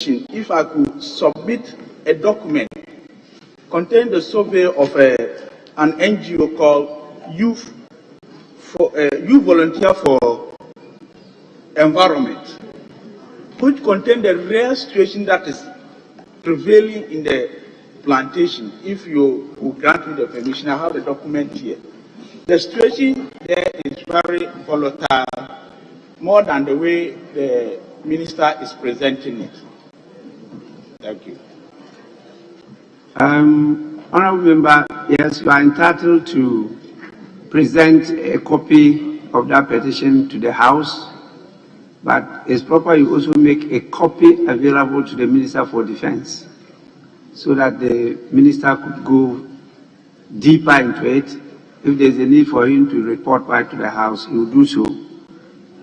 if I could submit a document containing the survey of an NGO called Youth Volunteer for Environment, which contains the real situation that is prevailing in the plantation. If you will grant me the permission, I have the document here. The situation there is very volatile, more than the way the minister is presenting it. Thank you. Honourable Member, yes, you are entitled to present a copy of that petition to the House, but it's proper you also make a copy available to the Minister for Defence, so that the Minister could go deeper into it. If there's a need for him to report back to the House, he will do so.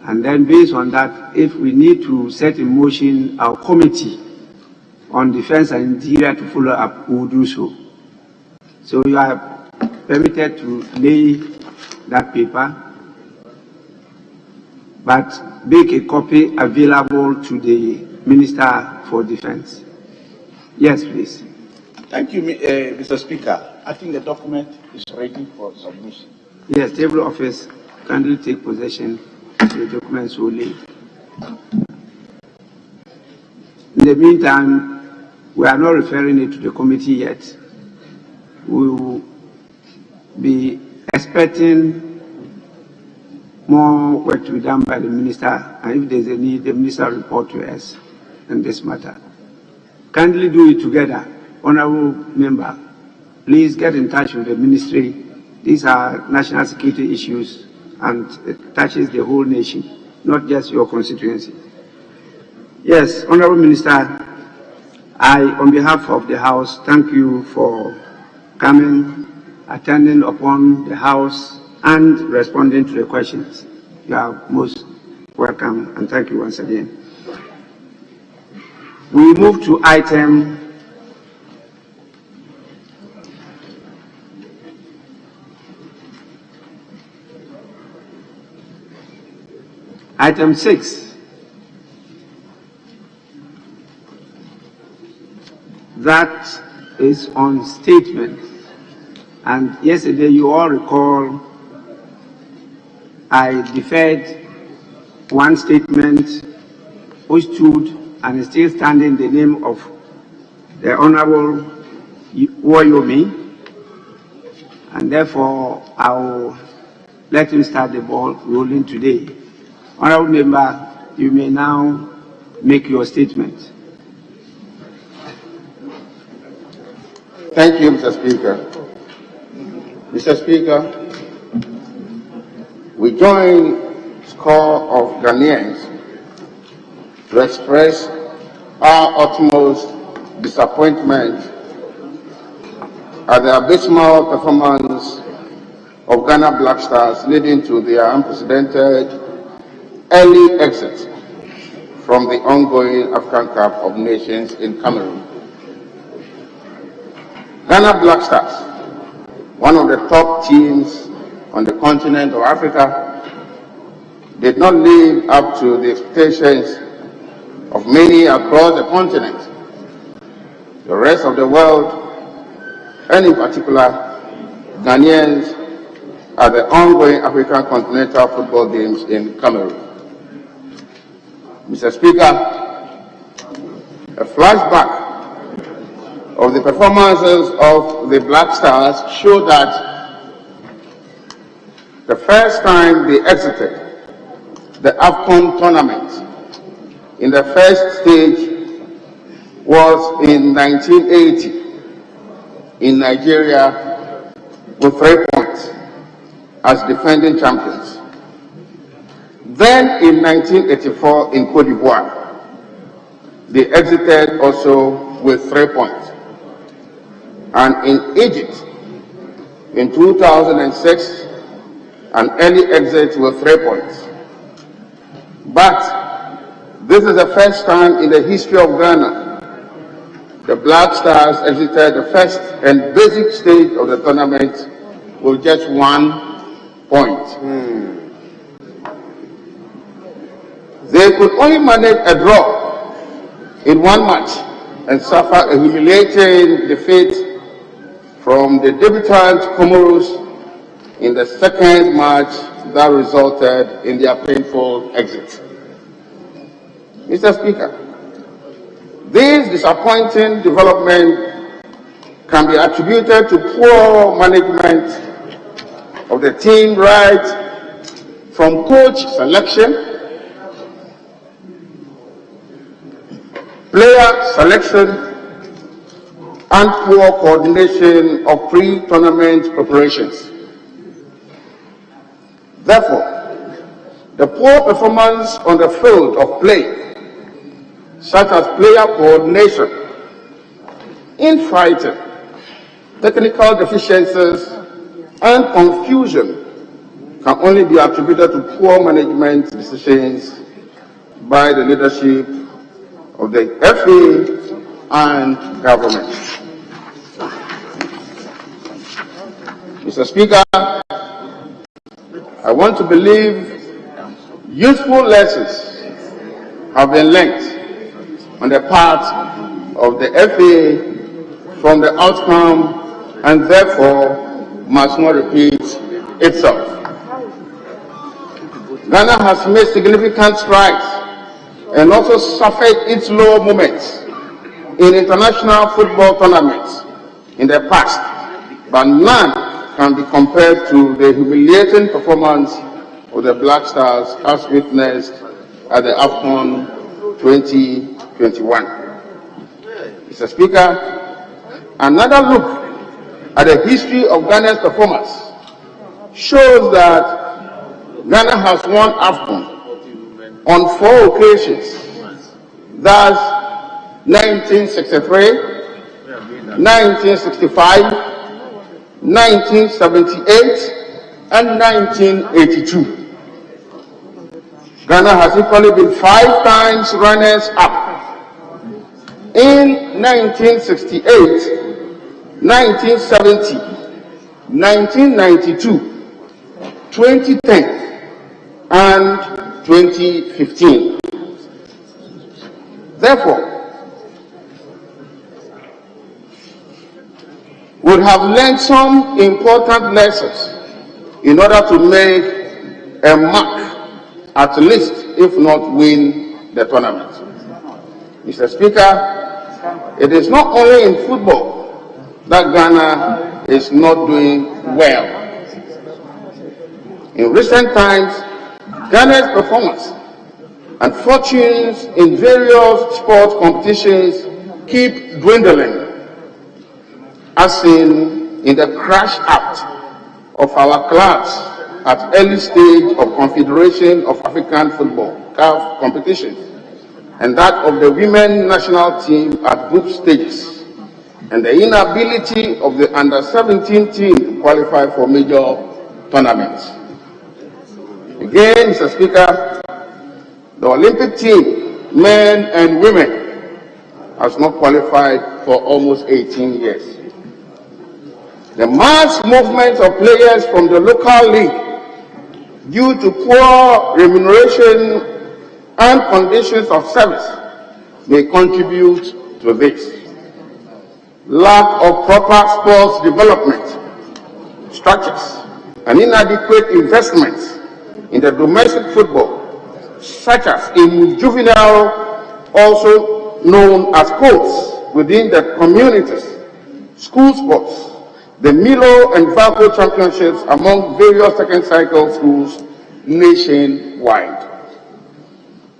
And then based on that, if we need to set in motion our committee on defense and interior to follow up, we will do so. So you are permitted to lay that paper, but make a copy available to the Minister for Defense. Yes, please. Thank you, Mr. Speaker. I think the document is ready for submission. Yes, table office, kindly take possession of the documents so late. In the meantime, we are not referring it to the committee yet. We will be expecting more work to be done by the Minister, and if there's a need, the Minister will report to us on this matter. Kindly do it together. Honourable Member, please get in touch with the Ministry. These are national security issues and it touches the whole nation, not just your constituency. Yes, Honourable Minister, I, on behalf of the House, thank you for coming, attending upon the House, and responding to the questions. You are most welcome, and thank you once again. We move to item Item 6, that is on statement. And yesterday, you all recall, I deferred one statement which stood and is still standing, the name of the Honourable Wayomi, and therefore I will let him start the ball rolling today. Honourable Member, you may now make your statement. Thank you, Mr. Speaker. Mr. Speaker, we join a score of Ghanaians to express our utmost disappointment at the abysmal performance of Ghana Black Stars, leading to their unprecedented early exit from the ongoing African Cup of Nations in Cameroon. Ghana Black Stars, one of the top teams on the continent of Africa, did not live up to the expectations of many across the continent, the rest of the world, and in particular, Ghanaians at the ongoing African Continental Football Games in Cameroon. Mr. Speaker, a flashback of the performances of the Black Stars show that the first time they exited the AFCON tournament in the first stage was in 1980 in Nigeria with 3 points as defending champions. Then in 1984 in Cote d'Ivoire, they exited also with 3 points. And in Egypt, in 2006, an early exit with 3 points. But this is the first time in the history of Ghana the Black Stars exited the first and basic stage of the tournament with just 1 point. They could only manage a draw in one match and suffer a humiliating defeat from the debutant Comoros in the second match that resulted in their painful exit. Mr. Speaker, this disappointing development can be attributed to poor management of the team right from coach selection, player selection, and poor coordination of pre-tournament preparations. Therefore, the poor performance on the field of play, such as player coordination, infighting, technical deficiencies, and confusion can only be attributed to poor management decisions by the leadership of the FA and government. Mr. Speaker, I want to believe useful lessons have been learned on the part of the FA from the outcome and therefore must not repeat itself. Ghana has made significant strides and also suffered its low moments in international football tournaments in the past, but none can be compared to the humiliating performance of the Black Stars as witnessed at the AFCON 2021. Mr. Speaker, another look at the history of Ghana's performance shows that Ghana has won AFCON on 4 occasions, thus 1963, 1965, 1978, and 1982. Ghana has equally been 5 times runners-up in 1968, 1970, 1992, 2010, and 2015. Therefore, we have learned some important lessons in order to make a mark, at least, if not win the tournament. Mr. Speaker, it is not only in football that Ghana is not doing well. In recent times, Ghana's performance and fortunes in various sport competitions keep dwindling, as seen in the crash out of our clubs at early stage of Confederation of African Football (CAF) competitions, and that of the women national team at group stages, and the inability of the under-17 team to qualify for major tournaments. Again, Mr. Speaker, the Olympic team, men and women, has not qualified for almost 18 years. The mass movement of players from the local league due to poor remuneration and conditions of service may contribute to this. Lack of proper sports development structures and inadequate investments in the domestic football, such as in juvenile, also known as codes, within the communities, school sports, the Milo and Valco championships among various second cycle schools nationwide.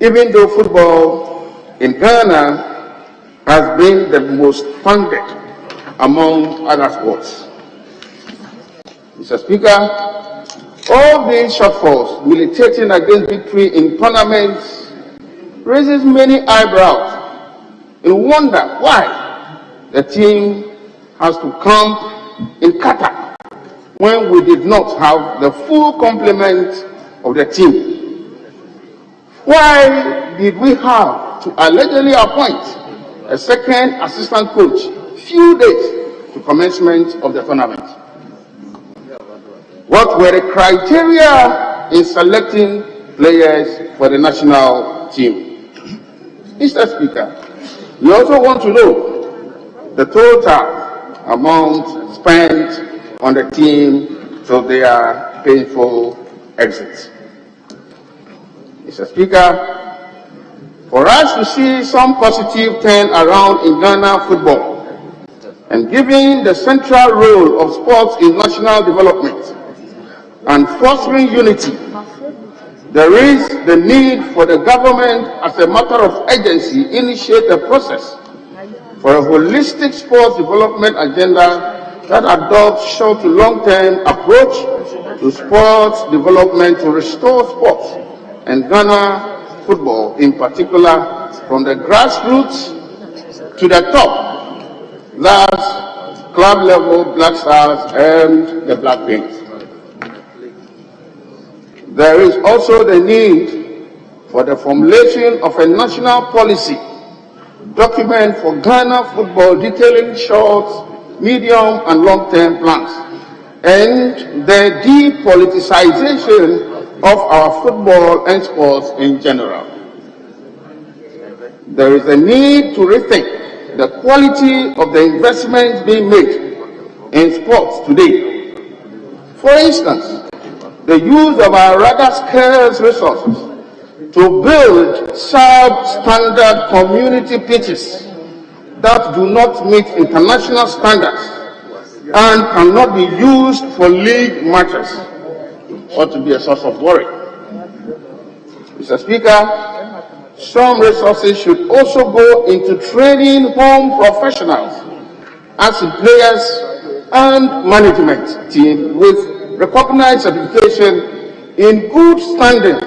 Even though football in Ghana has been the most funded among other sports. Mr. Speaker, all these shortfalls militating against victory in tournaments raises many eyebrows and wonder why the team has to camp in Qatar when we did not have the full complement of the team. Why did we have to allegedly appoint a second assistant coach few days to commencement of the tournament? What were the criteria in selecting players for the national team? Mr. Speaker, We also want to know the total amount spent on the team till their painful exit. Mr. Speaker, for us to see some positive turn around in Ghana football, and given the central role of sports in national development and fostering unity, there is the need for the government, as a matter of urgency, initiate a process for a holistic sports development agenda that adopts short to long-term approach to sports development to restore sports and Ghana football in particular from the grassroots to the top, thus club level Black Stars and the Black Pink. There is also the need for the formulation of a national policy document for Ghana football detailing short, medium and long-term plans and the depoliticization of our football and sports in general. There is a need to rethink the quality of the investments being made in sports today. For instance, the use of our rather scarce resources to build substandard community pitches that do not meet international standards and cannot be used for league matches ought to be a source of worry. Mr. Speaker, some resources should also go into training home professionals as players and management team with recognized certification in good standing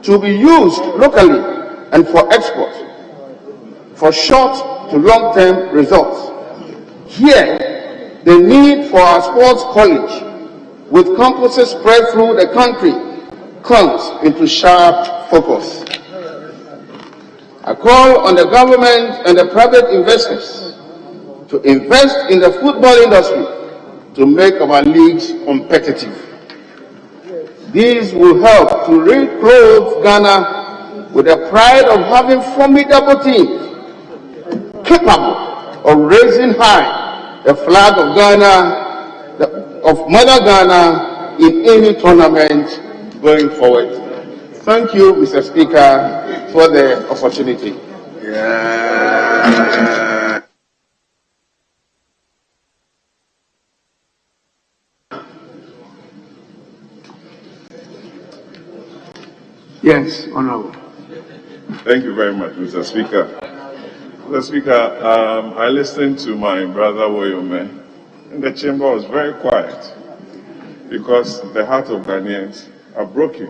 to be used locally and for export for short to long-term results. Here, the need for our sports college with campuses spread through the country comes into sharp focus. I call on the government and the private investors to invest in the football industry to make our leagues competitive. These will help to reclothe Ghana with the pride of having formidable teams capable of raising high the flag of Ghana, of Mother Ghana, in any tournament going forward. Thank you, Mr. Speaker, for the opportunity. Yes, Honorable. Thank you very much, Mr. Speaker. Mr. Speaker, I listened to my brother Woyome, and the chamber was very quiet because the heart of Ghanaians are broken.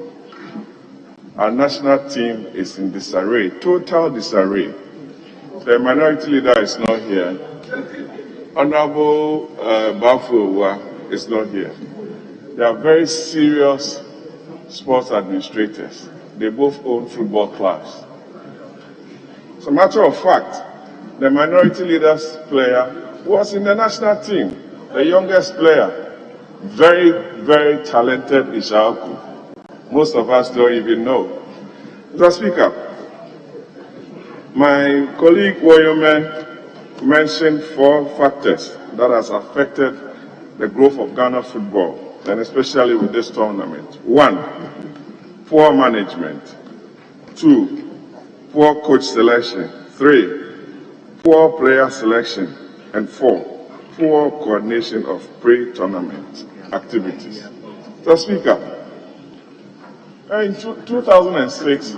Our national team is in disarray, total disarray. The minority leader is not here. Honorable Bafuwa is not here. They are very serious sports administrators. They both own football clubs. As a matter of fact, the minority leader's player was in the national team, the youngest player, very, very talented Ishaku. Most of us don't even know. Mr. Speaker, my colleague Woyome mentioned 4 factors that has affected the growth of Ghana football, and especially with this tournament. 1, poor management. 2, poor coach selection. 3, poor player selection. And 4, poor coordination of pre-tournament activities. Mr. Speaker, in 2006,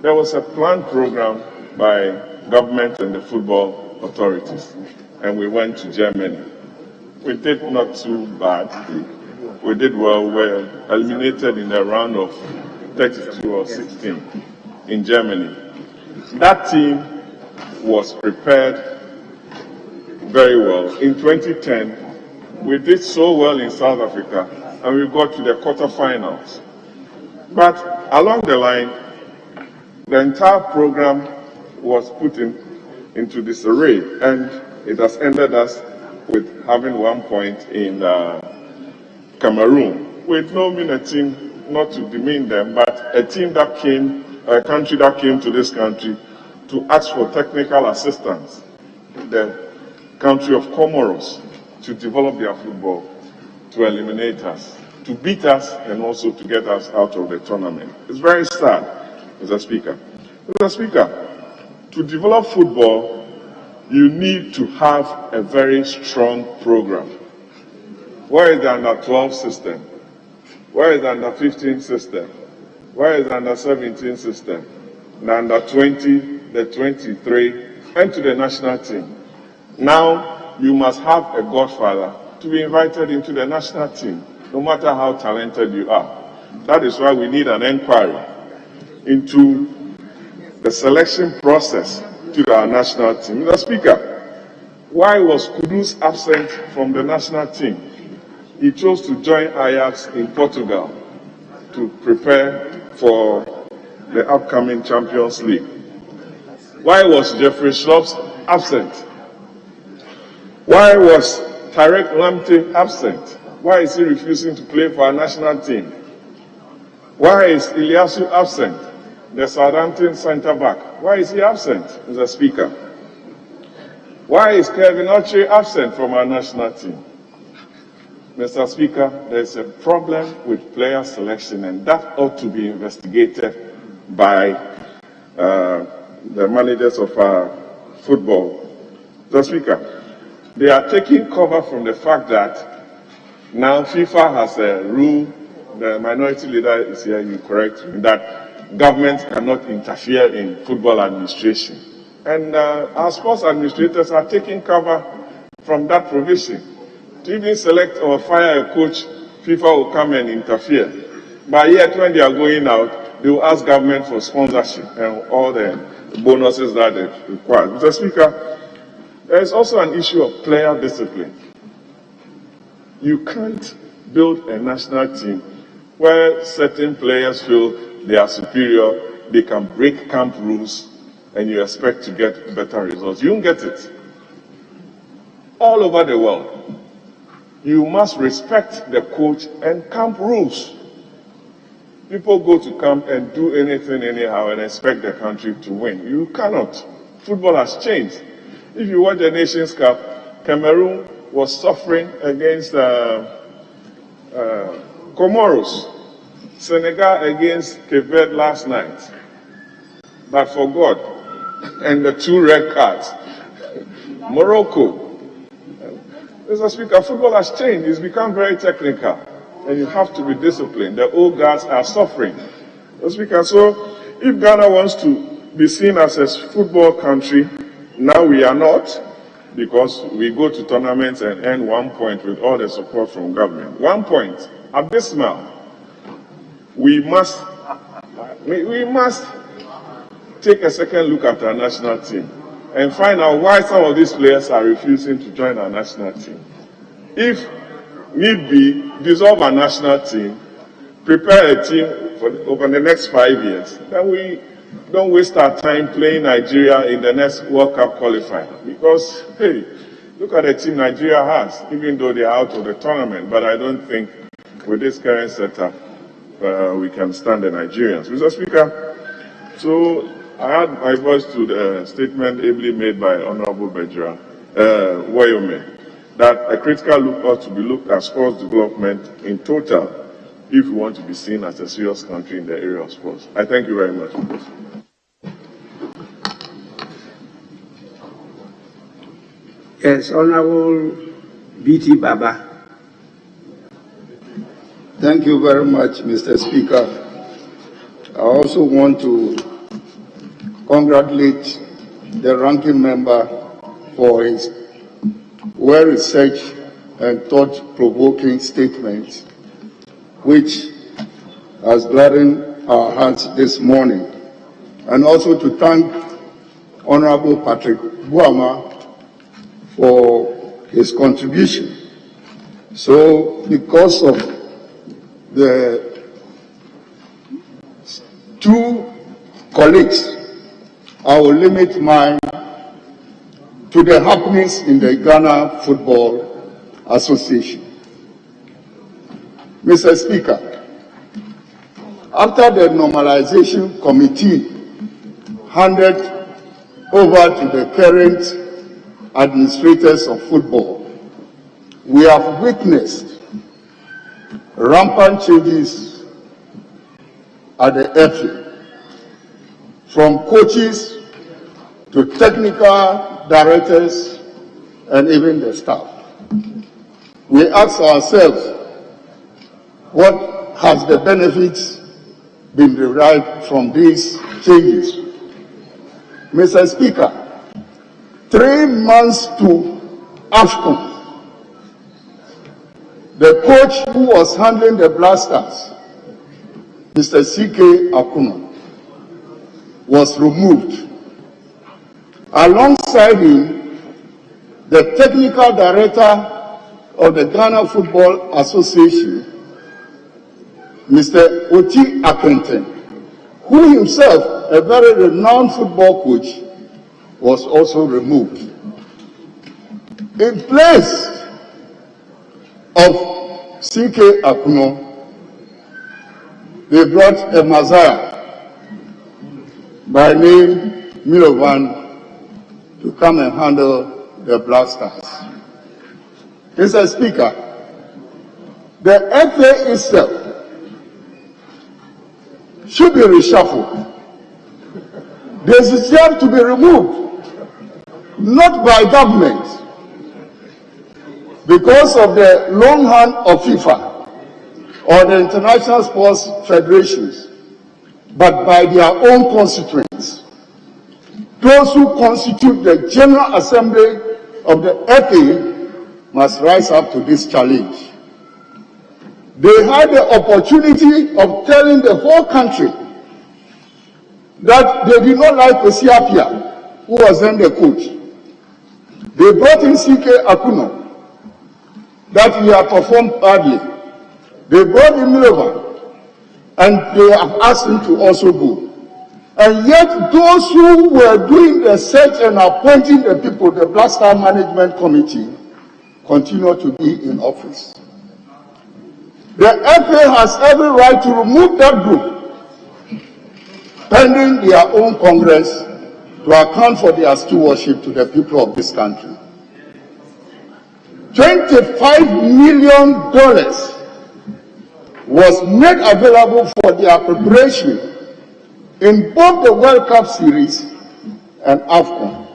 there was a planned program by government and the football authorities, and we went to Germany. We did not too bad. We did well. We were eliminated in the round of 32 or 16 in Germany. That team was prepared very well. In 2010, we did so well in South Africa, and we got to the quarterfinals. But along the line, the entire program was put into disarray, and it has ended us with having 1 point in Cameroon, with no mean a team, not to demean them, but a team that came, a country that came to this country to ask for technical assistance in the country of Comoros to develop their football, to eliminate us, to beat us, and also to get us out of the tournament. It's very sad, Mr. Speaker. Mr. Speaker, to develop football, you need to have a very strong program. Where is the under-12 system? Where is the under-15 system? Where is the under-17 system? The under-20, the 23, and to the national team. Now, you must have a godfather to be invited into the national team, no matter how talented you are. That is why we need an inquiry into the selection process to our national team. Mr. Speaker, why was Kudus absent from the national team? He chose to join Ajax in Portugal to prepare for the upcoming Champions League. Why was Jeffrey Schlupp absent? Why was Tarek Lamptey absent? Why is he refusing to play for our national team? Why is Ilyasu absent, the Southampton centre-back? Why is he absent, Mr. Speaker? Why is Kevin Oche absent from our national team? Mr. Speaker, there is a problem with player selection, and that ought to be investigated by the managers of our football. Mr. Speaker, they are taking cover from the fact that now FIFA has a rule, the minority leader is here, you correct me, that governments cannot interfere in football administration. And our sports administrators are taking cover from that provision. To even select or fire a coach, FIFA will come and interfere. But yet when they are going out, they will ask government for sponsorship and all the bonuses that they require. Mr. Speaker, there is also an issue of player discipline. You can't build a national team where certain players feel they are superior, they can break camp rules, and you expect to get better results. You won't get it. All over the world, you must respect the coach and camp rules. People go to camp and do anything anyhow and expect the country to win. You cannot. Football has changed. If you watch the Nations Cup, Cameroon was suffering against Comoros, Senegal against Cape Verde last night. But for God, and the 2 red cards, Morocco. Mr. Speaker, football has changed. It's become very technical, and you have to be disciplined. The old guards are suffering. Mr. Speaker, so if Ghana wants to be seen as a football country, now we are not, because we go to tournaments and earn 1 point with all the support from government. 1 point, abysmal. We must take a second look at our national team and find out why some of these players are refusing to join our national team. If need be, dissolve our national team, prepare a team over the next 5 years, then we don't waste our time playing Nigeria in the next World Cup qualifier. Because, hey, look at the team Nigeria has, even though they are out of the tournament. But I don't think with this current setup, we can stand the Nigerians. Mr. Speaker, so I add my voice to the statement ably made by Honorable Bejra Woyome, that a critical look ought to be looked at sports development in total if we want to be seen as a serious country in the area of sports. I thank you very much for this. Yes, Honorable B.T. Baba. Thank you very much, Mr. Speaker. I also want to congratulate the ranking member for his well-researched and thought-provoking statement, which has gladdened our hearts this morning. And also to thank Honorable Patrick Buama for his contribution. So, because of the 2 colleagues, I will limit mine to the happenings in the Ghana Football Association. Mr. Speaker, after the Normalization Committee handed over to the current administrators of football, we have witnessed rampant changes at the FA, from coaches to technical directors and even the staff. We ask ourselves, what has the benefits been derived from these changes? Mr. Speaker, 3 months to AFCON, the coach who was handling the Blasters, Mr. C.K. Akuno, was removed. Alongside him, the technical director of the Ghana Football Association, Mr. Oti Akenten, who himself, a very renowned football coach, was also removed. In place of C.K. Akuno, they brought a Messiah by name Milovan to come and handle the Blasters. Mr. Speaker, the FA itself should be reshuffled. They deserve to be removed, not by government, because of the long hand of FIFA or the international sports federations, but by their own constituents. Those who constitute the General Assembly of the FA must rise up to this challenge. They had the opportunity of telling the whole country that they did not like Osiapia, who was then the coach. They brought in C.K. Akuno, that he had performed badly. They brought in Milovan, and they have asked him to also go. And yet those who were doing the search and appointing the people, the Blaster Management Committee, continue to be in office. The FA has every right to remove that group, pending their own Congress, to account for their stewardship to the people of this country. $25 million was made available for their preparation in both the World Cup Series and AFCON.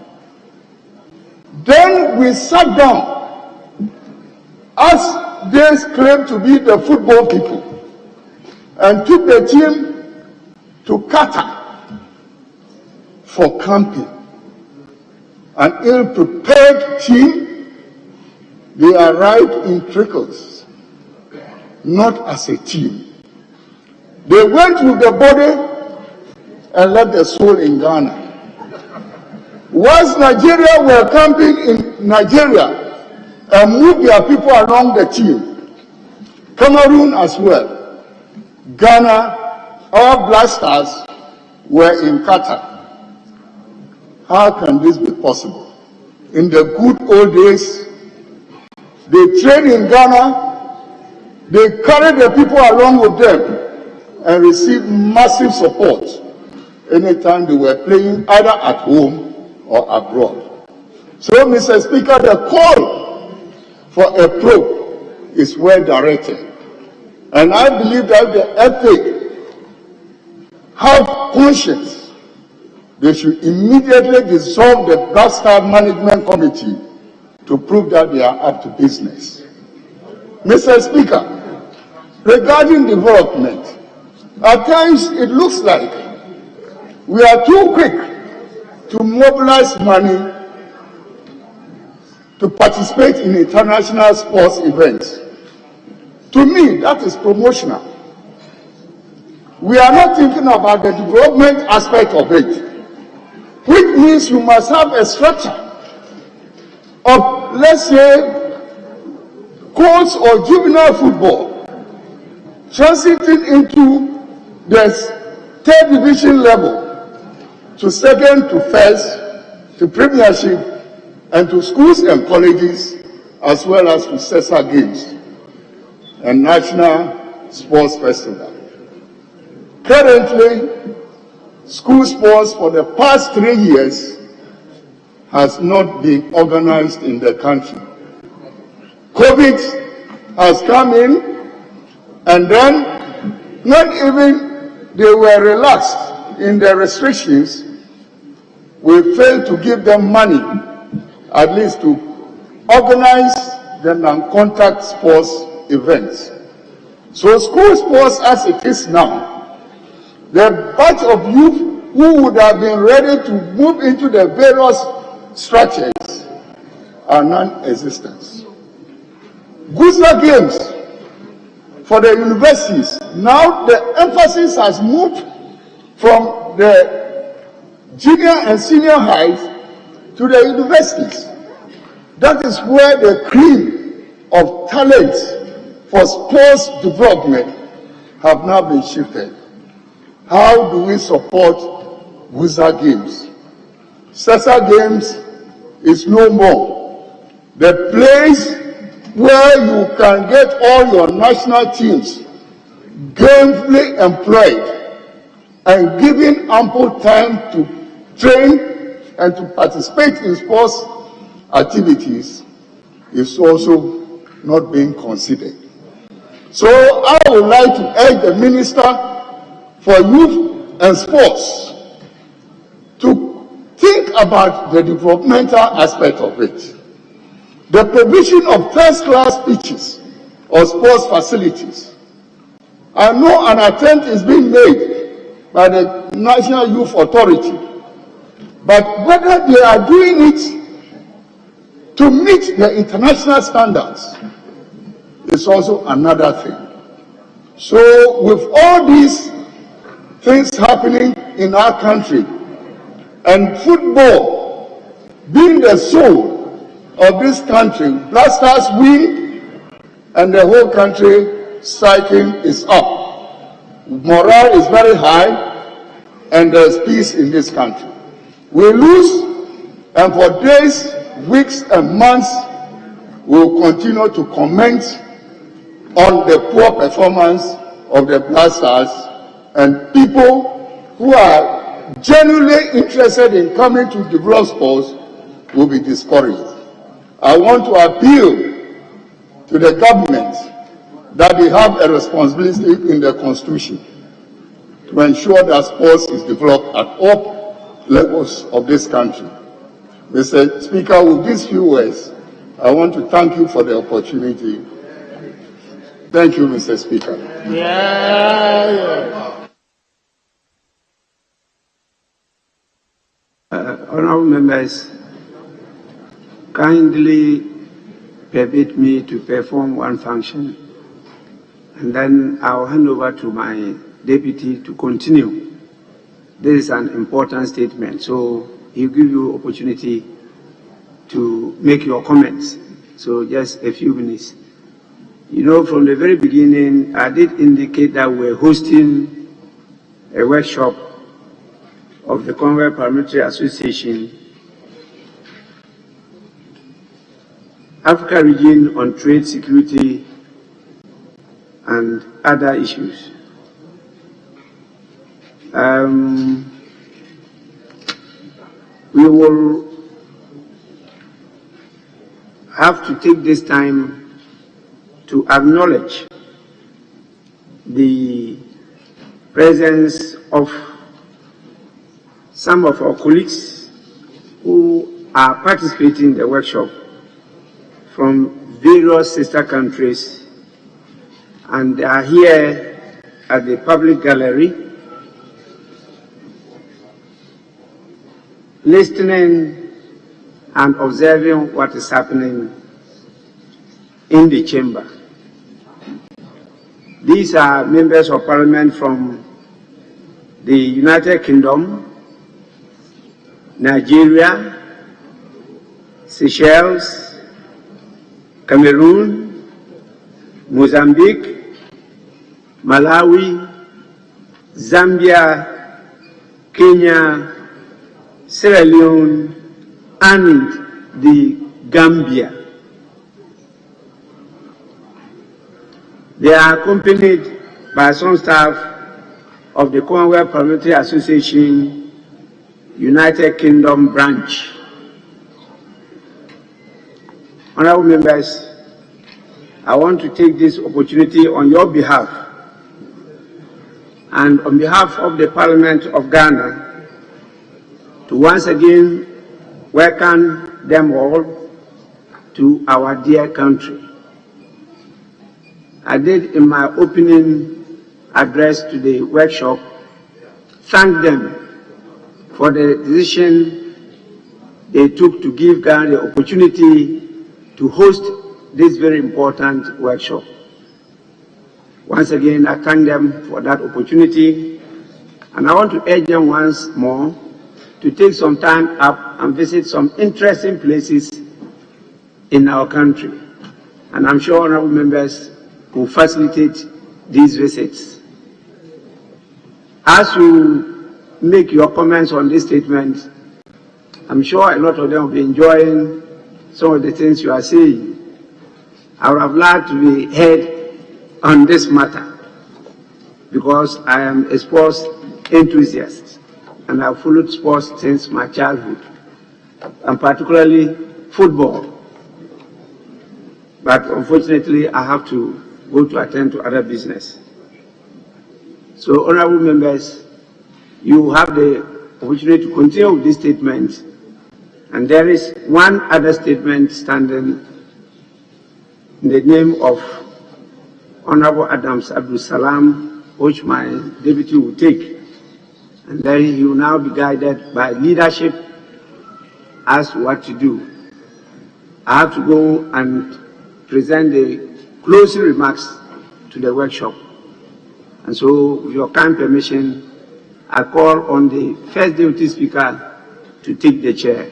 Then we sat down, as they claim to be the football people, and took the team to Qatar for camping. An ill-prepared team, they arrived in trickles, not as a team. They went with the body and left the soul in Ghana. Once Nigeria were camping in Nigeria and moved their people along the team, Cameroon as well, Ghana, our Blasters were in Qatar. How can this be possible? In the good old days, they trained in Ghana, they carried the people along with them and received massive support anytime they were playing either at home or abroad. So, Mr. Speaker, the call for a probe is well directed. And I believe that the FA have conscience. They should immediately dissolve the Blaster Management Committee to prove that they are up to business. Mr. Speaker, regarding development, at times it looks like we are too quick to mobilize money to participate in international sports events. To me, that is promotional. We are not thinking about the development aspect of it, which means you must have a structure of, let's say, courts or juvenile football transiting into the third division level, to second, to first, to premiership, and to schools and colleges, as well as to CESA Games and National Sports Festival. Currently, school sports for the past 3 years has not been organized in the country. COVID has come in, and then not even they were relaxed in the restrictions, we failed to give them money, at least to organize the non-contact sports events. So school sports as it is now, the batch of youth who would have been ready to move into the various structures are non-existent. Guza Games for the universities, now the emphasis has moved from the junior and senior highs to the universities. That is where the cream of talents for sports development have now been shifted. How do we support Guza Games? Sasa Games is no more. The place where you can get all your national teams gainfully employed and given ample time to train and to participate in sports activities is also not being considered. So I would like to urge the Minister for Youth and Sports to think about the developmental aspect of it. The provision of first-class pitches or sports facilities. I know an attempt is being made by the National Youth Authority, but whether they are doing it to meet the international standards is also another thing. So with all these things happening in our country, and football being the soul of this country, Black Stars win and the whole country cycling is up. Morale is very high and there's peace in this country. We lose, and for days, weeks and months, we'll continue to comment on the poor performance of the Black Stars, and people who are genuinely interested in coming to develop sports will be discouraged. I want to appeal to the government that they have a responsibility in the Constitution to ensure that sports is developed at all levels of this country. Mr. Speaker, with these few words, I want to thank you for the opportunity. Thank you, Mr. Speaker. Honourable members, kindly permit me to perform one function, and then I'll hand over to my deputy to continue. This is an important statement, so he'll give you opportunity to make your comments. So just a few minutes. You know, from the very beginning, I did indicate that we're hosting a workshop of the Commonwealth Parliamentary Association, Africa Region on Trade, Security, and other issues. We will have to take this time to acknowledge the presence of some of our colleagues who are participating in the workshop from various sister countries, and they are here at the public gallery listening and observing what is happening in the chamber. These are members of parliament from the United Kingdom, Nigeria, Seychelles, Cameroon, Mozambique, Malawi, Zambia, Kenya, Sierra Leone, and the Gambia. They are accompanied by some staff of the Commonwealth Parliamentary Association United Kingdom branch. Honorable members, I want to take this opportunity on your behalf and on behalf of the Parliament of Ghana to once again welcome them all to our dear country. I did in my opening address to the workshop thank them for the decision they took to give Ghana the opportunity to host this very important workshop. Once again, I thank them for that opportunity, and I want to urge them once more to take some time up and visit some interesting places in our country. And I'm sure honorable members will facilitate these visits. As you make your comments on this statement, I'm sure a lot of them will be enjoying some of the things you are saying. I would have liked to be heard on this matter because I am a sports enthusiast and I've followed sports since my childhood, and particularly football. But unfortunately, I have to go to attend to other business. So, honorable members, you have the opportunity to continue with this statement, and there is one other statement standing in the name of Honorable Adams Abdul Salam, which my deputy will take, and then he will now be guided by leadership as to what to do. I have to go and present the closing remarks to the workshop, and so with your kind permission, I call on the first deputy speaker to take the chair.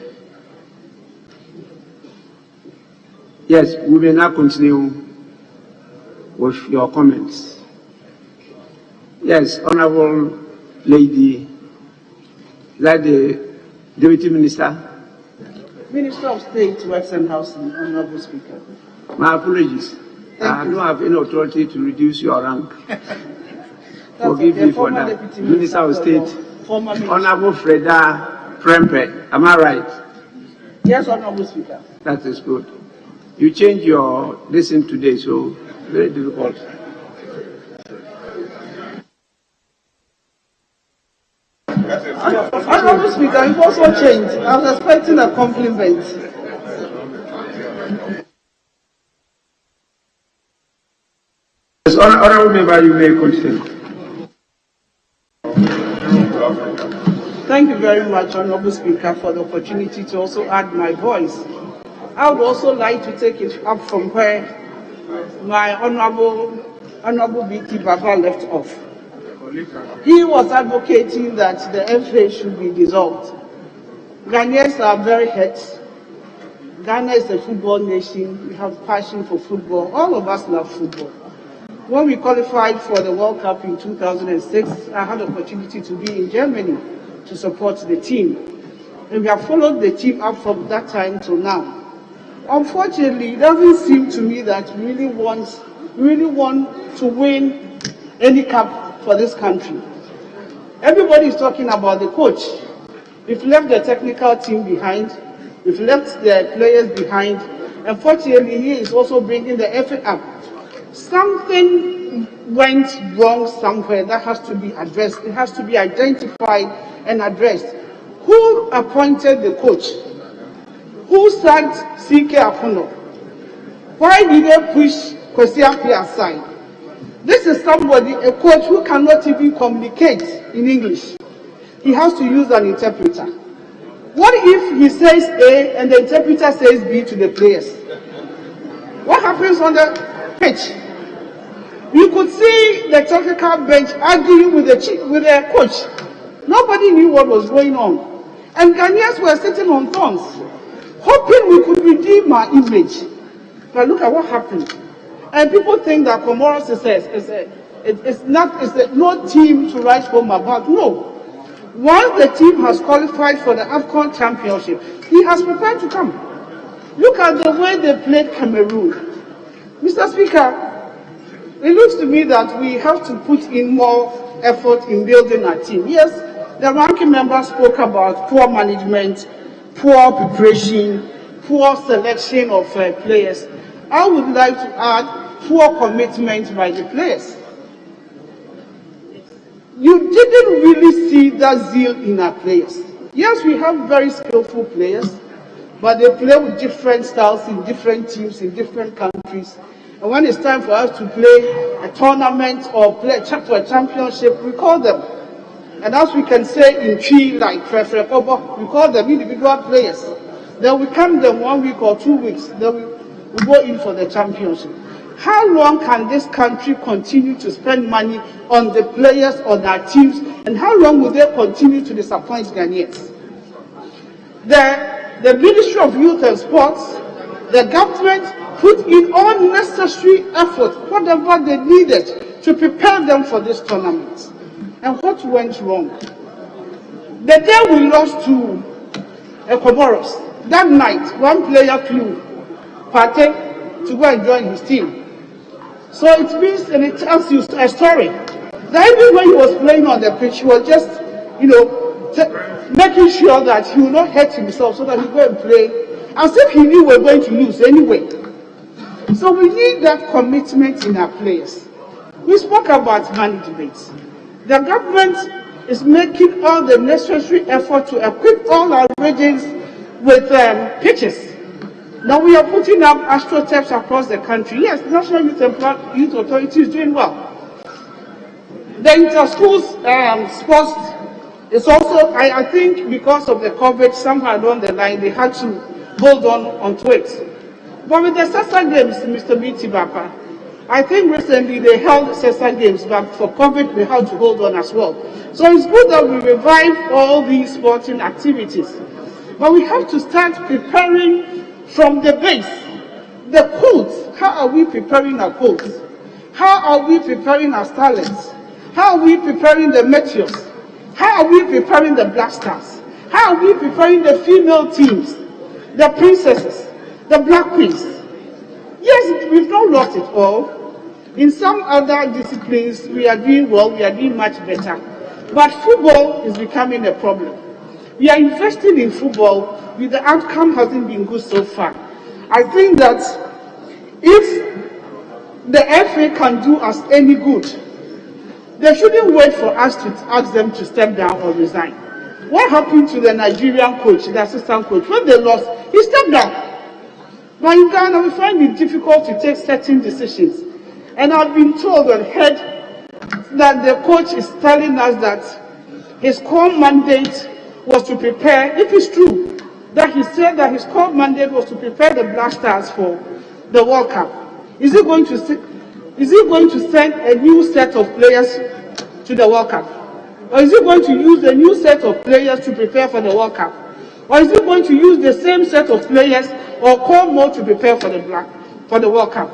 Yes, we will now continue with your comments. Yes, Honorable Lady, is that the Deputy Minister? Minister of State, Works and Housing, Honorable Speaker. My apologies. I don't have any authority to reduce your rank. Forgive me for that. Minister of State, Honorable Freda Prempeh, am I right? Yes, Honorable Speaker. That is good. You change your listen today, so very difficult. Honorable Speaker, you've also changed. I was expecting a compliment. Yes, honorable member, you may continue. Thank you very much, Honorable Speaker, for the opportunity to also add my voice. I would also like to take it up from where my Honorable B.T. Baba left off. He was advocating that the FA should be dissolved. Ghanaians are very hurt. Ghana is a football nation. We have passion for football. All of us love football. When we qualified for the World Cup in 2006, I had the opportunity to be in Germany to support the team. And we have followed the team up from that time to now. Unfortunately, it doesn't seem to me that we really want to win any cup for this country. Everybody is talking about the coach. We've left the technical team behind. We've left the players behind. Unfortunately, he is also bringing the FA up. Something went wrong somewhere that has to be addressed. It has to be identified and addressed. Who appointed the coach? Who sacked C.K. Afuno? Why did they push Kwesi Appiah aside? This is somebody, a coach who cannot even communicate in English. He has to use an interpreter. What if he says A and the interpreter says B to the players? What happens on the pitch? You could see the technical bench arguing with the coach. Nobody knew what was going on. And Ghanaians were sitting on thorns, hoping we could redeem our image. But look at what happened. And people think that Comoros is no team to write home about. No. Once the team has qualified for the AFCON championship, he has prepared to come. Look at the way they played Cameroon. Mr. Speaker, it looks to me that we have to put in more effort in building our team. Yes, the ranking member spoke about poor management, poor preparation, poor selection of players. I would like to add poor commitment by the players. You didn't really see that zeal in our players. Yes, we have very skillful players, but they play with different styles in different teams in different countries. And when it's time for us to play a tournament or play for a championship, we call them. And as we can say in Chi, like Fefre Kobo, we call them individual players. Then we count them 1 week or 2 weeks, then we go in for the championship. How long can this country continue to spend money on the players, on our teams, and how long will they continue to disappoint Ghanaians? The Ministry of Youth and Sports, the government put in all necessary effort, whatever they needed, to prepare them for this tournament. And what went wrong? The day we lost to Comoros, that night, one player flew Partey to go and join his team. So it means, and it tells you a story, that even when he was playing on the pitch, he was just, making sure that he will not hurt himself so that he go and play, as if he knew we were going to lose anyway. So we need that commitment in our players. We spoke about management. The government is making all the necessary effort to equip all our regions with pitches. Now we are putting up astroturfs across the country. Yes, the National Youth Authority is doing well. The inter-schools sports is also, I think because of the COVID, somewhere along the line, they had to hold on to it. But with the SESA Games, Mr. B.T. Bapa, I think recently they held SESA Games, but for COVID, they had to hold on as well. So it's good that we revive all these sporting activities. But we have to start preparing from the base. The codes, how are we preparing our codes? How are we preparing our talents? How are we preparing the meteors? How are we preparing the blasters? How are we preparing the female teams, the princesses, the black queens? Yes, we've not lost it all. In some other disciplines, we are doing well, we are doing much better. But football is becoming a problem. We are investing in football, but the outcome hasn't been good so far. I think that if the FA can do us any good, they shouldn't wait for us to ask them to step down or resign. What happened to the Nigerian coach, the assistant coach? When they lost, he stepped down. But in Ghana, we find it difficult to take certain decisions. And I've been told and heard that the coach is telling us that his core mandate was to prepare, if it's true, that he said that his core mandate was to prepare the Blasters for the World Cup. Is he going to send a new set of players to the World Cup? Or is he going to use a new set of players to prepare for the World Cup? Or is he going to use the same set of players or call more to prepare for the World Cup?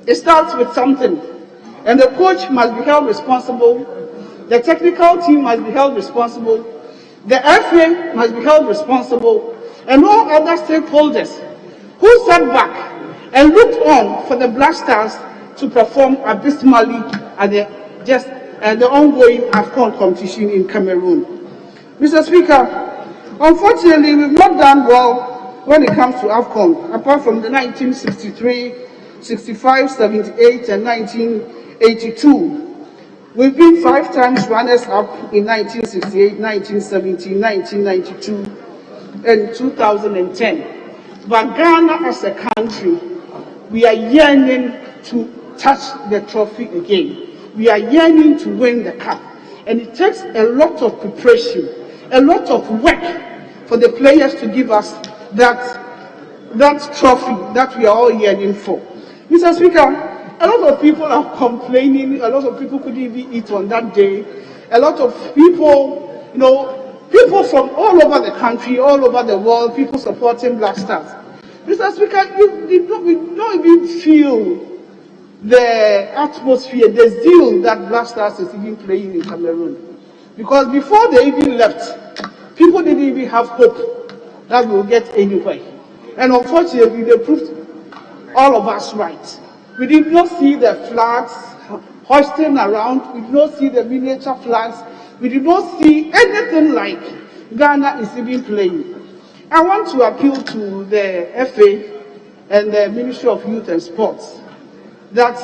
It starts with something. And the coach must be held responsible. The technical team must be held responsible. The FA must be held responsible. And all other stakeholders who sat back and looked on for the Blasters to perform abysmally at the ongoing AFCON competition in Cameroon. Mr. Speaker, unfortunately, we've not done well when it comes to AFCON, apart from the 1963, 65, 78, and 1982. We've been 5 times runners-up in 1968, 1970, 1992, and 2010. But Ghana as a country, we are yearning to touch the trophy again. We are yearning to win the cup. And it takes a lot of preparation, a lot of work for the players to give us that trophy that we are all yearning for. Mr. Speaker, a lot of people are complaining, a lot of people couldn't even eat on that day. A lot of people, people from all over the country, all over the world, people supporting Black Stars. Mr. Speaker, we don't even feel the atmosphere, the zeal that Black Stars is even playing in Cameroon. Because before they even left, people didn't even have hope that we will get anywhere. And unfortunately, they proved all of us right. We did not see the flags hoisting around. We did not see the miniature flags. We did not see anything like Ghana is even playing. I want to appeal to the FA and the Ministry of Youth and Sports that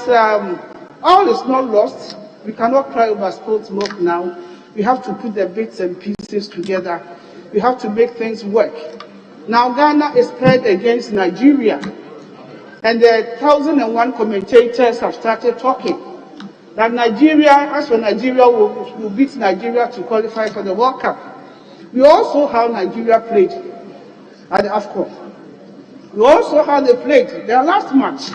all is not lost. We cannot cry over spilled milk now. We have to put the bits and pieces together. We have to make things work. Now Ghana is paired against Nigeria, and the 1,001 commentators have started talking that Nigeria will beat Nigeria to qualify for the World Cup. We also how Nigeria played at the AFCON. We also how they played their last match,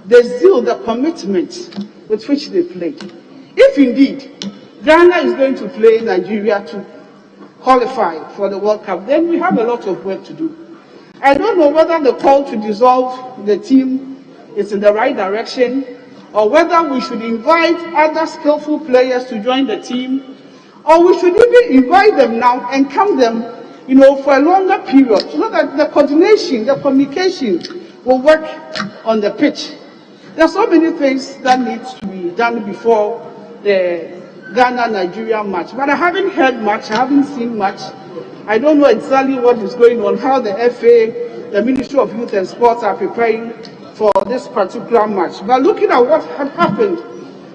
the zeal, the commitment with which they played. If indeed Ghana is going to play Nigeria to qualify for the World Cup, then we have a lot of work to do. I don't know whether the call to dissolve the team is in the right direction, or whether we should invite other skillful players to join the team, or we should even invite them now and count them, for a longer period, so that the coordination, the communication will work on the pitch. There are so many things that need to be done before the Ghana-Nigeria match, but I haven't heard much, I haven't seen much. I don't know exactly what is going on, how the FA, the Ministry of Youth and Sports are preparing for this particular match. But looking at what had happened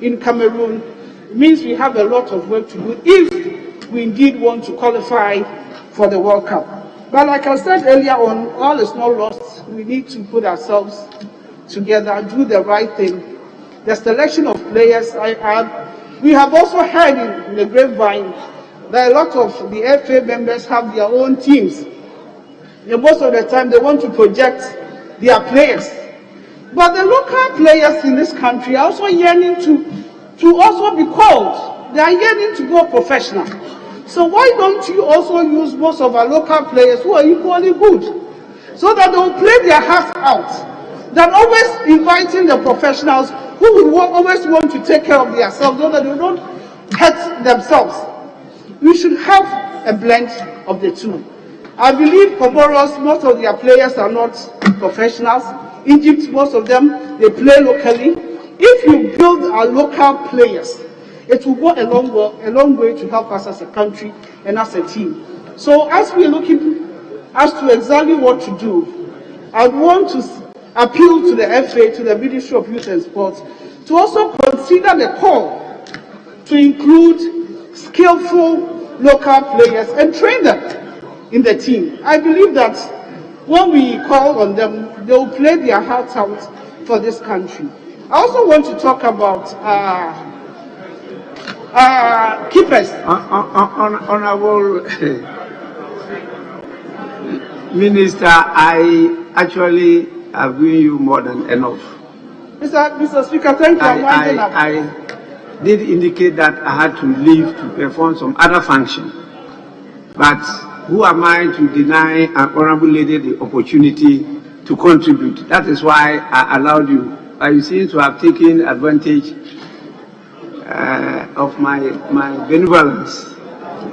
in Cameroon, it means we have a lot of work to do if we indeed want to qualify for the World Cup. But like I said earlier on, all is not lost. We need to put ourselves together, do the right thing. The selection of players, we have also heard in the grapevine that a lot of the FA members have their own teams. And most of the time they want to project their players. But the local players in this country are also yearning to also be called. They are yearning to go professional. So why don't you also use most of our local players who are equally good, so that they will play their hearts out, than always inviting the professionals who will always want to take care of themselves so that they don't hurt themselves. We should have a blend of the two. I believe Comoros, most of their players are not professionals. Egypt, most of them, they play locally. If you build our local players, it will go a long way to help us as a country and as a team. So as we're looking as to exactly what to do, I want to appeal to the FA, to the Ministry of Youth and Sports, to also consider the call to include skillful local players and train them in the team. I believe that when we call on them, they will play their hearts out for this country. I also want to talk about keepers. Honorable Minister, I actually have given you more than enough. Mr. Speaker, thank you. I did indicate that I had to leave to perform some other function. But who am I to deny an honorable lady the opportunity to contribute? That is why I allowed you. You seem to have taken advantage of my benevolence.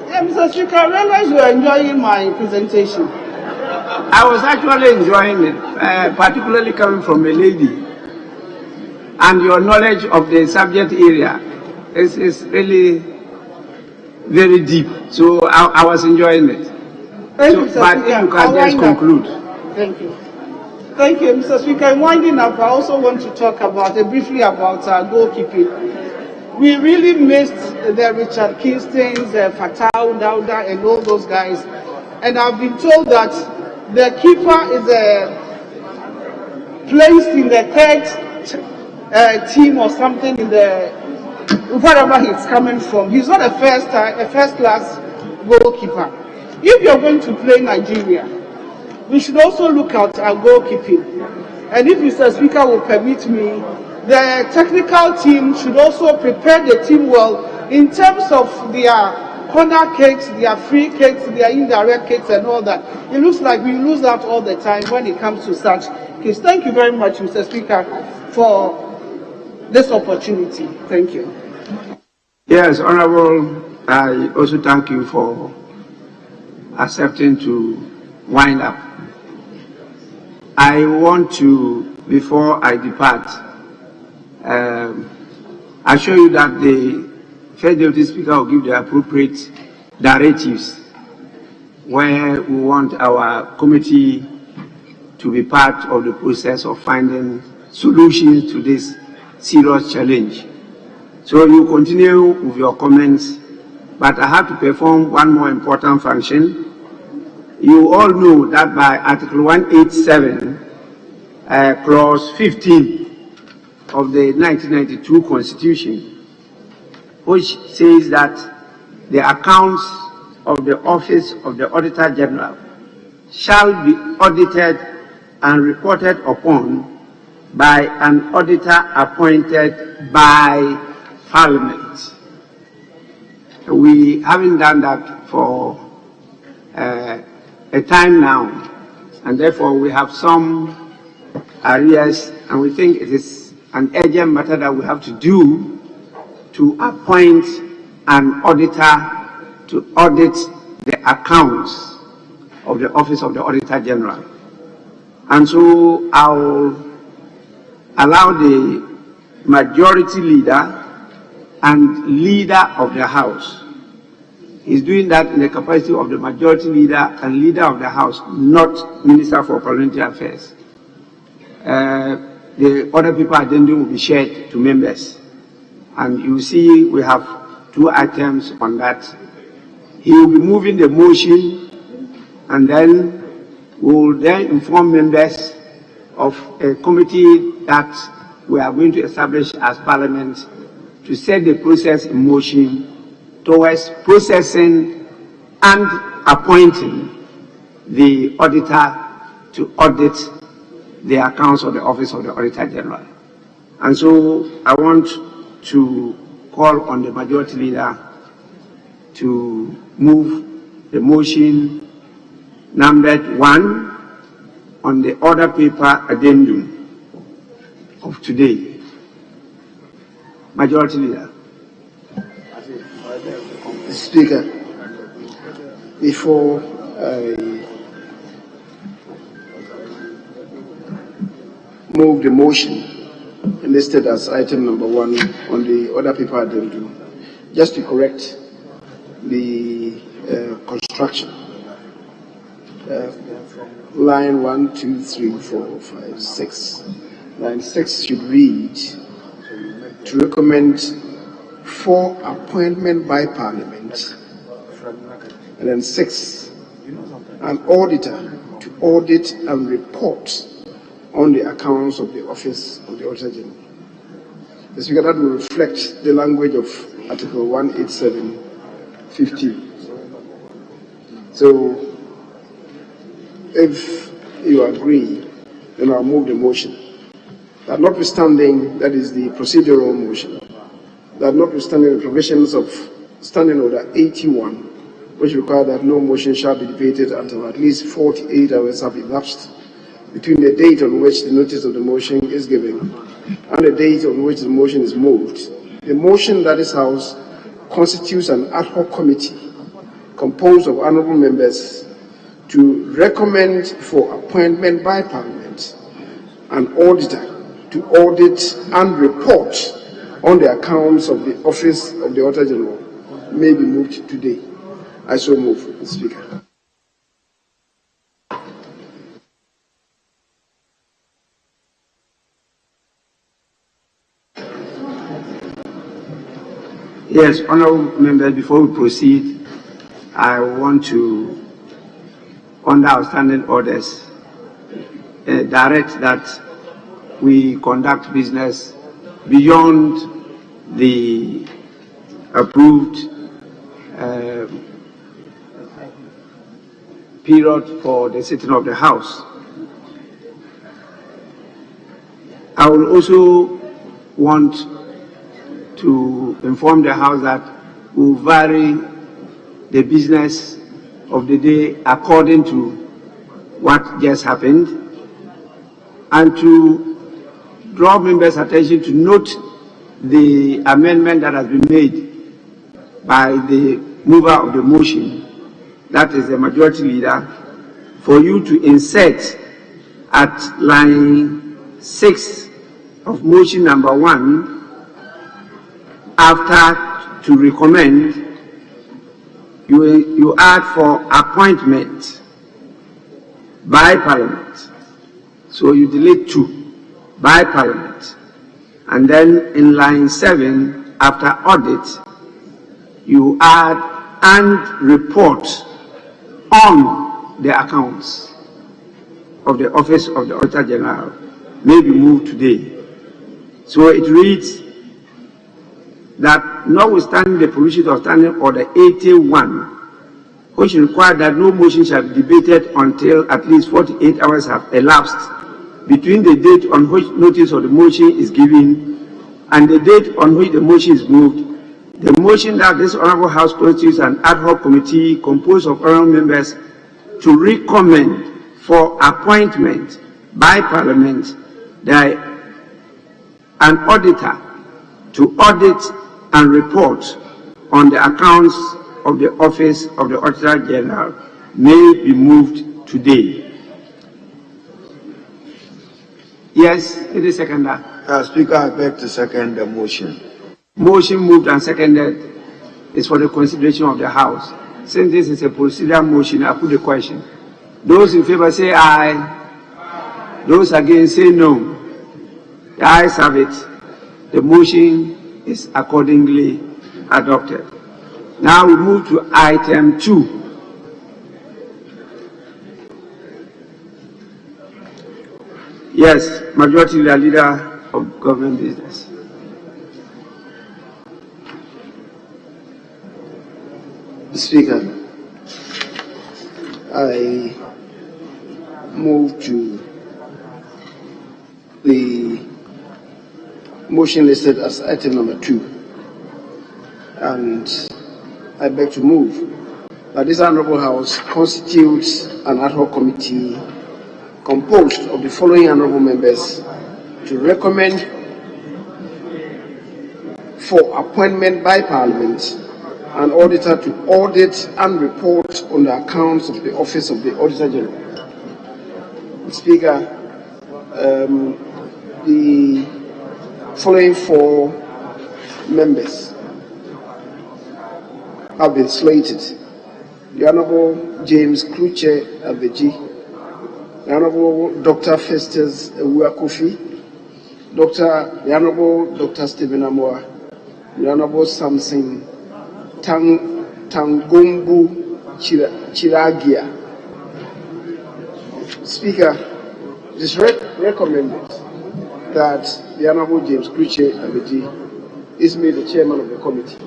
Yeah, Mr. Speaker, I realize you are enjoying my presentation. I was actually enjoying it, particularly coming from a lady. And your knowledge of the subject area is really very deep. So I was enjoying it. Thank you, Mr. But Speaker. if you can just conclude. Thank you. Thank you, Mr. Speaker. In winding up, I also want to talk briefly about goalkeeping. We really missed the Richard Kingstons, the Fatau Dauda, and all those guys. And I've been told that the keeper is placed in the third team or something in wherever he's coming from. He's not a first-class goalkeeper. If you're going to play Nigeria, we should also look at our goalkeeping. And if Mr. Speaker will permit me, the technical team should also prepare the team well in terms of their corner kicks, their free kicks, their indirect kicks and all that. It looks like we lose out all the time when it comes to such cases. Thank you very much, Mr. Speaker, for this opportunity. Thank you. Yes, Honorable, I also thank you for accepting to wind up. I want to, before I depart, assure you that the First Deputy Speaker will give the appropriate directives where we want our committee to be part of the process of finding solutions to this serious challenge. So you continue with your comments, but I have to perform one more important function. You all know that by Article 187, Clause 15 of the 1992 Constitution, which says that the accounts of the Office of the Auditor General shall be audited and reported upon by an auditor appointed by Parliament. We haven't done that for a time now, and therefore we have some areas, and we think it is an urgent matter that we have to do to appoint an auditor to audit the accounts of the Office of the Auditor General. And so I'll allow the majority leader and leader of the House. He's doing that in the capacity of the majority leader and leader of the House, not Minister for Parliamentary Affairs. The other people addendum will be shared to members. And you see we have 2 items on that. He will be moving the motion, and then we will then inform members of a committee that we are going to establish as Parliament to set the process in motion towards processing and appointing the auditor to audit the accounts of the Office of the Auditor General. And so I want to call on the majority leader to move the motion numbered 1 on the order paper addendum of today. Majority leader. Speaker, before I move the motion listed as item number 1 on the order paper addendum, just to correct the construction. Line 1, 2, 3, 4, 5, 6. Line 6 should read, to recommend for appointment by Parliament. And then 6, an auditor to audit and report on the accounts of the Office of the Auditor General. The Speaker, that will reflect the language of Article 187(15). So, if you agree, then I'll move the motion. That notwithstanding, that is the procedural motion, that notwithstanding the provisions of Standing Order 81, which require that no motion shall be debated until at least 48 hours have elapsed between the date on which the notice of the motion is given and the date on which the motion is moved. The motion that is housed constitutes an ad hoc committee composed of honourable members to recommend for appointment by Parliament an auditor to audit and report on the accounts of the Office of the Auditor General may be moved today. I so move, Mr. Speaker. Yes, honourable members, before we proceed, I want to, under outstanding orders, direct that we conduct business beyond the approved period for the sitting of the House. I will also want to inform the House that we will vary the business of the day according to what just happened, and to draw members' attention to note the amendment that has been made by the mover of the motion, that is the majority leader, for you to insert at line 6 of motion number 1, after to recommend, you add for appointment by Parliament. So you delete 2, by Parliament. And then in line 7, after audit, you add and report on the accounts of the Office of the Auditor General may be moved today. So it reads that notwithstanding the provisions of Standing Order 81, which requires that no motion shall be debated until at least 48 hours have elapsed between the date on which notice of the motion is given and the date on which the motion is moved, the motion that this Honorable House constitutes an ad hoc committee composed of honorable members to recommend for appointment by Parliament an auditor to audit and report on the accounts of the Office of the Auditor General may be moved today. Yes, it is seconded. Speaker, I beg to second the motion. Motion moved and seconded is for the consideration of the House. Since this is a procedural motion, I put the question. Those in favor say aye. Those against say no. The ayes have it. The motion is accordingly adopted. Now we move to item 2. Yes, Majority Leader of Government Business. Speaker, I move to the motion listed as item number 2, and I beg to move that this Honorable House constitutes an ad hoc committee composed of the following honorable members to recommend for appointment by Parliament an auditor to audit and report on the accounts of the Office of the Auditor General. Speaker, the following 4 members have been slated: the Honorable James Kluche Abeji, the Honorable Dr. Festus Ewua Kofi, the Honorable Dr. Stephen Amoa, the Honorable Samson Tangumbu Chiragia. Speaker, it is recommended that the Honorable James Kluche Abeji is made the chairman of the committee.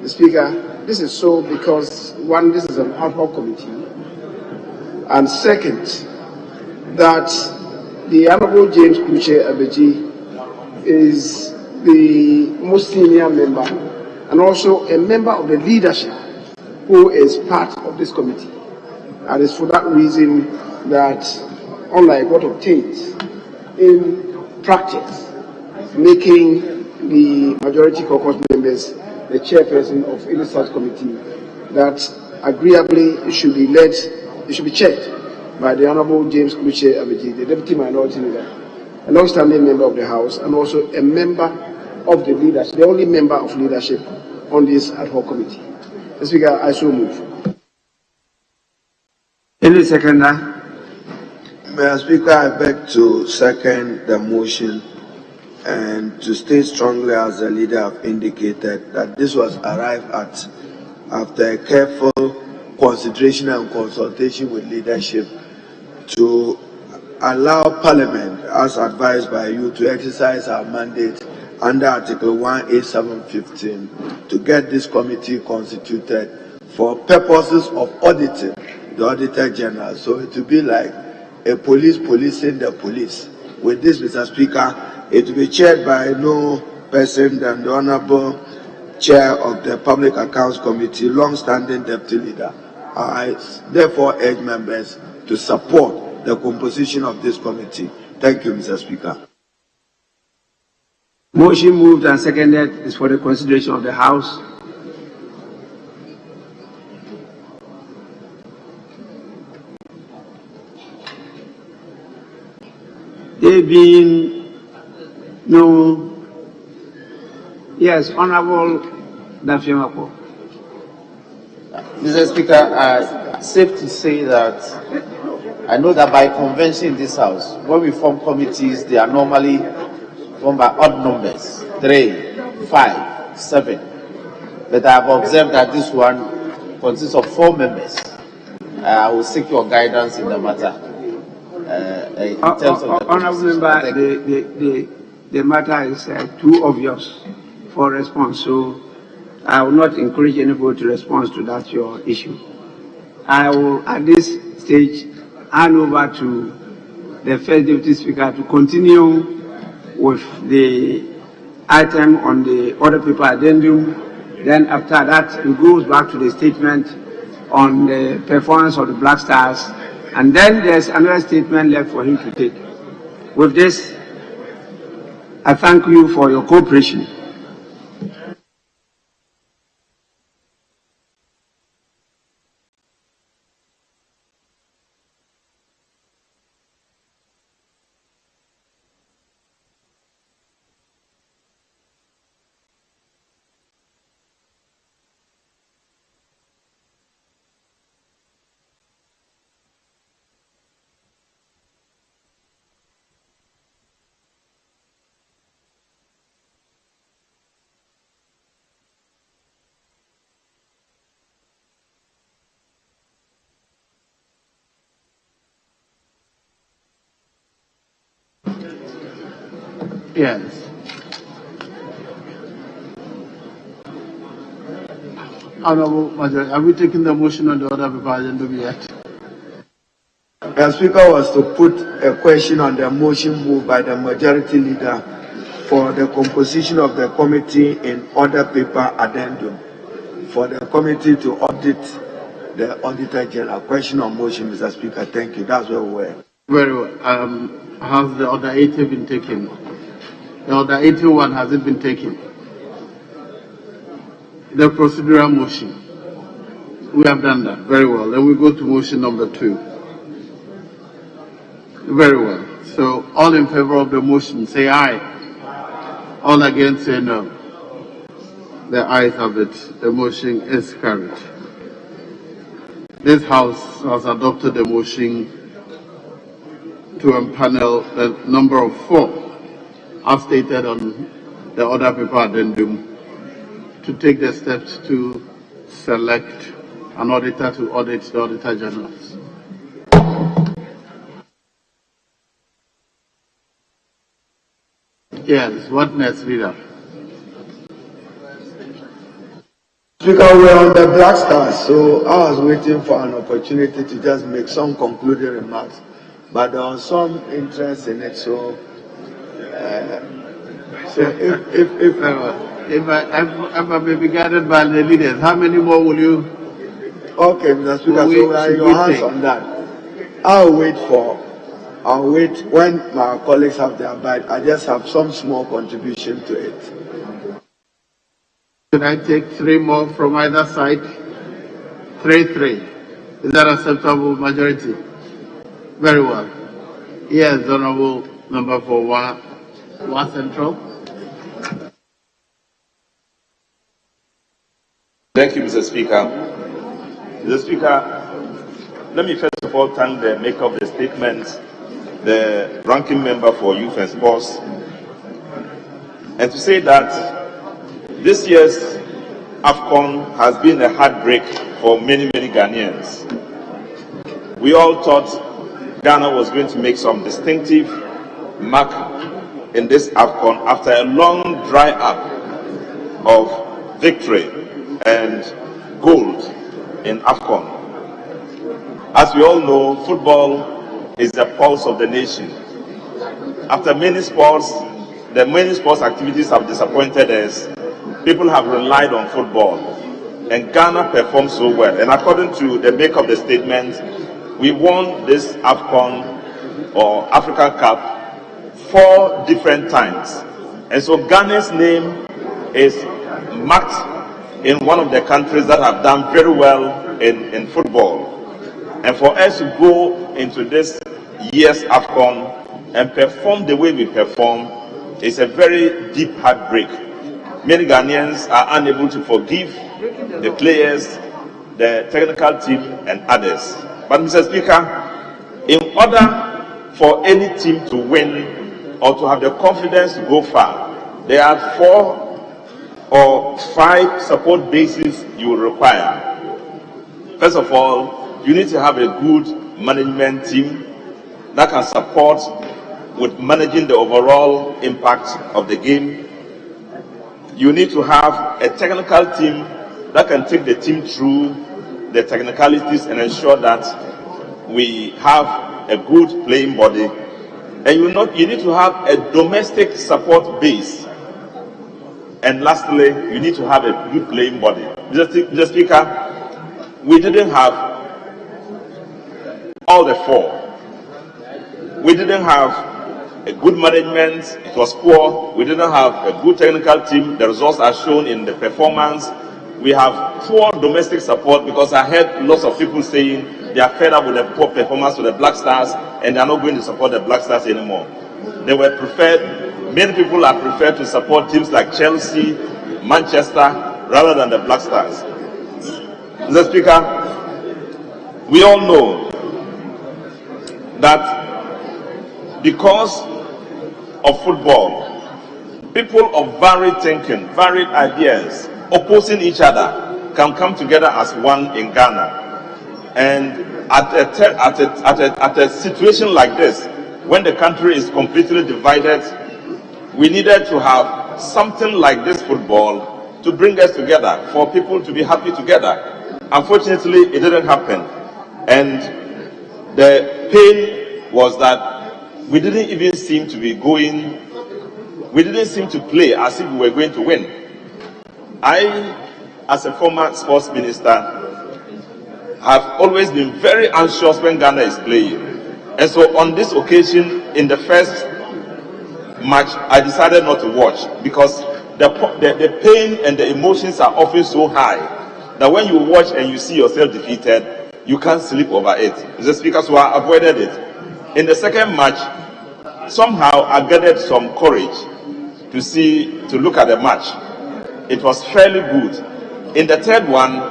The Speaker, this is so because, one, this is an ad hoc committee, and second, that the Honorable James Kluche Abeji is the most senior member and also a member of the leadership who is part of this committee. And it's for that reason that, unlike what obtains in practice, making the majority caucus members the chairperson of any such committee, that agreeably it should be chaired by the Honorable James Kluche Abeji, the Deputy Minority Leader, a long-standing member of the House, and also a member of the leadership, the only member of leadership on this ad hoc committee. Mr. Speaker, I so move. Any seconder? Mr. Speaker, I beg to second the motion and to state strongly, as the leader have indicated, that this was arrived at after a careful consideration and consultation with leadership to allow Parliament, as advised by you, to exercise our mandate under Article 187(15) to get this committee constituted for purposes of auditing the Auditor General. So it will be like a police policing the police. With this, Mr. Speaker, it will be chaired by no person than the Honorable Chair of the Public Accounts Committee, long-standing Deputy Leader. I therefore urge members to support the composition of this committee. Thank you, Mr. Speaker. Motion moved and seconded is for the consideration of the House. There being no, yes, Honorable Dafiamako. Mr. Speaker, safe to say that I know that by convention in this House, when we form committees, they are normally formed by odd numbers, 3, 5, 7. But I have observed that this one consists of 4 members. I will seek your guidance in the matter. In terms of the Honourable Member, the matter is too obvious for response, so I will not encourage anybody to respond to that your issue. I will, at this stage, hand over to the first Deputy Speaker to continue with the item on the order paper addendum. Then after that, it goes back to the statement on the performance of the Black Stars, and then there's another statement left for him to take. With this, I thank you for your cooperation. Yes. Honourable Majority, have we taken the motion on the order paper addendum yet? The Speaker was to put a question on the motion moved by the Majority Leader for the composition of the committee in order paper addendum for the committee to audit the Auditor General. Question on motion, Mr. Speaker. Thank you. That's where we were. Very well. Has the order 80 been taken? The order 81, has it been taken? The procedural motion. We have done that. Very well. Then we go to motion number 2. Very well. So all in favor of the motion, say aye. All against, say no. The ayes have it. The motion is carried. This House has adopted a motion to empanel the number of 4, as stated on the order paper addendum, to take the steps to select an auditor to audit the Auditor Generals. Yes, what next, Leader? Speaker, we're on the Black Stars, so I was waiting for an opportunity to just make some concluding remarks, but there was some interest in it, so if I may be guided by the leaders, how many more will you? Okay, Mr. Speaker, so we are in your hands on that. I'll wait when my colleagues have their bite. I just have some small contribution to it. Should I take 3 more from either side? 3. Is that acceptable majority? Very well. Yes, Honourable Member for Wa Central. Thank you, Mr. Speaker. Mr. Speaker, let me first of all thank the maker of the statement, the ranking member for Youth and Sports, and to say that this year's AFCON has been a heartbreak for many, many Ghanaians. We all thought Ghana was going to make some distinctive mark in this AFCON after a long dry up of victory and gold in AFCON. As we all know, football is the pulse of the nation. After many sports, the many sports activities have disappointed us. People have relied on football, and Ghana performed so well. And according to the maker of the statement, we won this AFCON or African Cup 4 different times. And so Ghana's name is marked in one of the countries that have done very well in football. And for us to go into this year's AFCON and perform the way we perform is a very deep heartbreak. Many Ghanaians are unable to forgive the players, the technical team and others. But Mr. Speaker, in order for any team to win or to have the confidence to go far, there are 4 or 5 support bases you will require. First of all, you need to have a good management team that can support with managing the overall impact of the game. You need to have a technical team that can take the team through the technicalities and ensure that we have a good playing body. And you need to have a domestic support base. And lastly, you need to have a good playing body. Mr. Speaker, we didn't have all the 4. We didn't have a good management, it was poor. We didn't have a good technical team. The results are shown in the performance. We have poor domestic support, because I heard lots of people saying they are fed up with the poor performance of the Black Stars and they are not going to support the Black Stars anymore. They were preferred, many people are preferred to support teams like Chelsea, Manchester, rather than the Black Stars. Mr. Speaker, we all know that because of football, people of varied thinking, varied ideas, opposing each other, can come together as one in Ghana. And at a situation like this, when the country is completely divided, we needed to have something like this football to bring us together, for people to be happy together. Unfortunately, it didn't happen. And the pain was that we didn't even seem to be going, we didn't seem to play as if we were going to win. I, as a former sports minister, have always been very anxious when Ghana is playing. And so on this occasion, in the first match, I decided not to watch, because the pain and the emotions are often so high that when you watch and you see yourself defeated, you can't sleep over it. The speakers who avoided it. In the second match, somehow I gathered some courage to look at the match. It was fairly good. In the third one,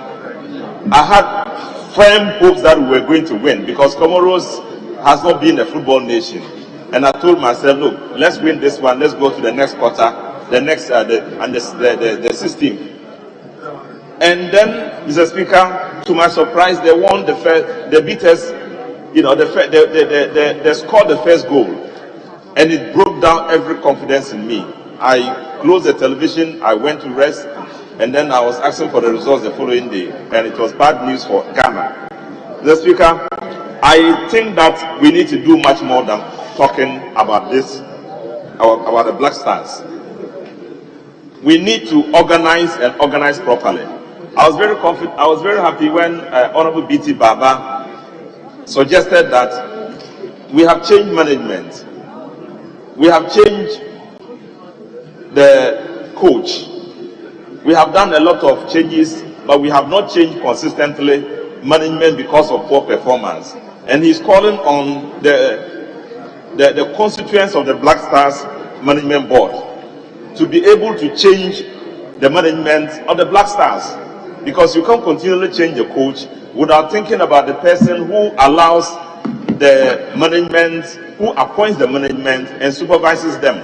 I had firm hopes that we were going to win, because Comoros has not been a football nation. And I told myself, look, let's win this one, let's go to the next quarter, the 16th. And then, Mr. Speaker, to my surprise, they won they beat us, they scored the first goal. And it broke down every confidence in me. I closed the television, I went to rest, and then I was asking for the results the following day. And it was bad news for Ghana. Mr. Speaker, I think that we need to do much more than talking about this, about the Black Stars. We need to organize and organize properly. I was very happy when Honorable B.T. Baba suggested that we have changed management. We have changed the coach. We have done a lot of changes, but we have not changed consistently management because of poor performance. And he's calling on the constituents of the Black Stars Management Board to be able to change the management of the Black Stars. Because you can't continually change the coach without thinking about the person who allows the management, who appoints the management and supervises them.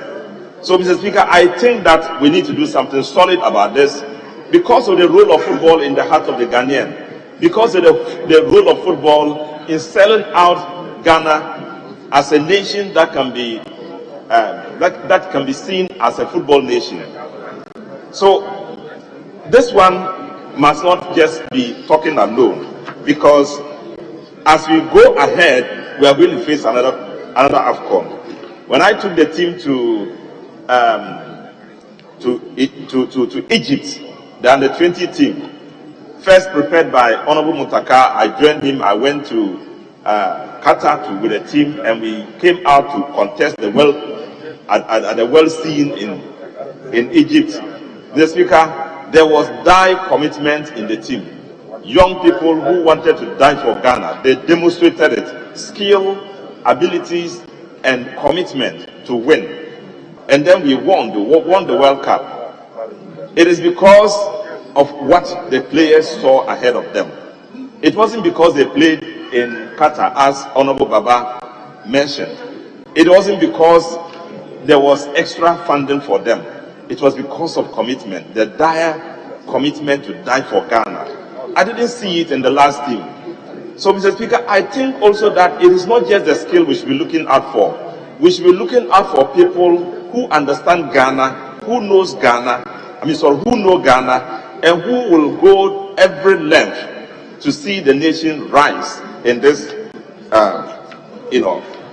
So, Mr. Speaker, I think that we need to do something solid about this, because of the role of football in the heart of the Ghanaian, because of the role of football in selling out Ghana as a nation that can be that can be seen as a football nation. So, this one must not just be talking alone, because as we go ahead, we are going to face another AFCON. When I took the team to Egypt, the under-20 team, first prepared by Honorable Mutaka, I joined him. I went to Qatar with the team, and we came out to contest the world scene in Egypt. The Speaker, there was dire commitment in the team. Young people who wanted to die for Ghana, they demonstrated it. Skill, abilities, and commitment to win. And then we won the World Cup. It is because of what the players saw ahead of them. It wasn't because they played in Qatar, as Honorable Baba mentioned. It wasn't because there was extra funding for them. It was because of commitment, the dire commitment to die for Ghana. I didn't see it in the last team. So, Mr. Speaker, I think also that it is not just the skill we should be looking out for. We should be looking out for people who understand Ghana, who knows Ghana, who know Ghana, and who will go every length to see the nation rise in this,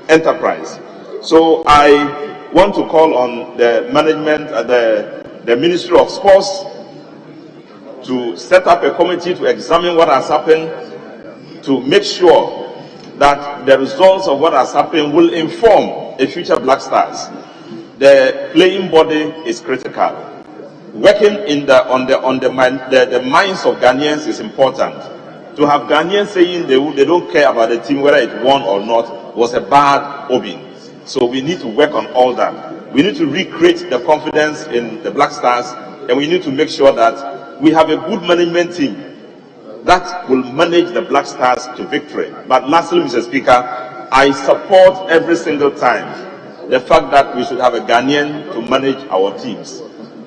enterprise. So I want to call on the management, the Ministry of Sports, to set up a committee to examine what has happened, to make sure that the results of what has happened will inform a future Black Stars. The playing body is critical. Working on the minds of Ghanaians is important. To have Ghanaians saying they don't care about the team, whether it won or not, was a bad omen. So we need to work on all that. We need to recreate the confidence in the Black Stars, and we need to make sure that we have a good management team that will manage the Black Stars to victory. But lastly, Mr. Speaker, I support every single time the fact that we should have a Ghanaian to manage our teams.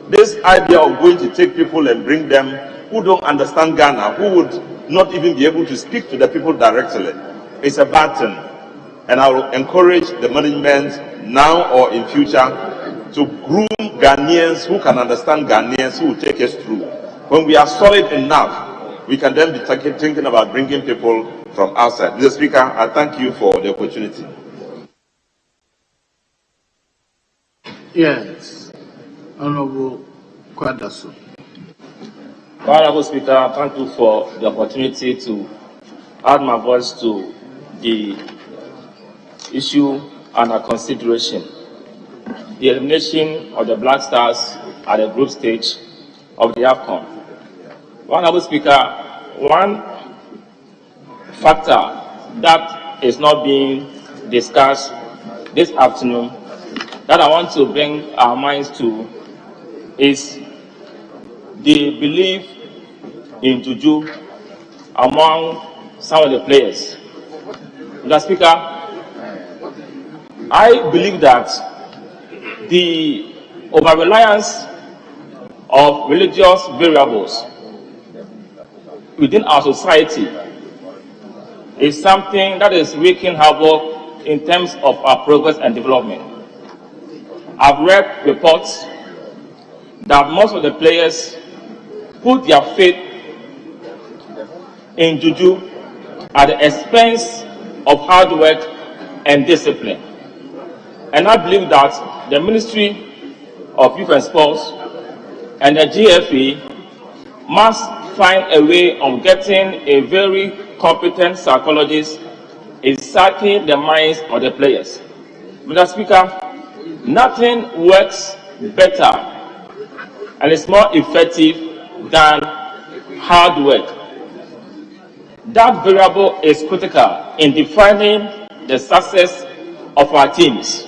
This idea of going to take people and bring them who don't understand Ghana, who would not even be able to speak to the people directly, is a bad thing. And I will encourage the management now or in future to groom Ghanaians who can understand Ghanaians, who will take us through. When we are solid enough, we can then be thinking about bringing people from outside. Mr. Speaker, I thank you for the opportunity. Yes, Honorable Kwadaso. Honorable Speaker, thank you for the opportunity to add my voice to the issue under consideration. The elimination of the Black Stars at the group stage of the AFCON. Honorable Speaker, one factor that is not being discussed this afternoon that I want to bring our minds to is the belief in juju among some of the players. Mr. Speaker, I believe that the over-reliance of religious variables within our society is something that is wreaking havoc in terms of our progress and development. I've read reports that most of the players put their faith in juju at the expense of hard work and discipline. And I believe that the Ministry of Youth and Sports and the GFA must find a way of getting a very competent psychologist in searching the minds of the players. Mr. Speaker, nothing works better and is more effective than hard work. That variable is critical in defining the success of our teams.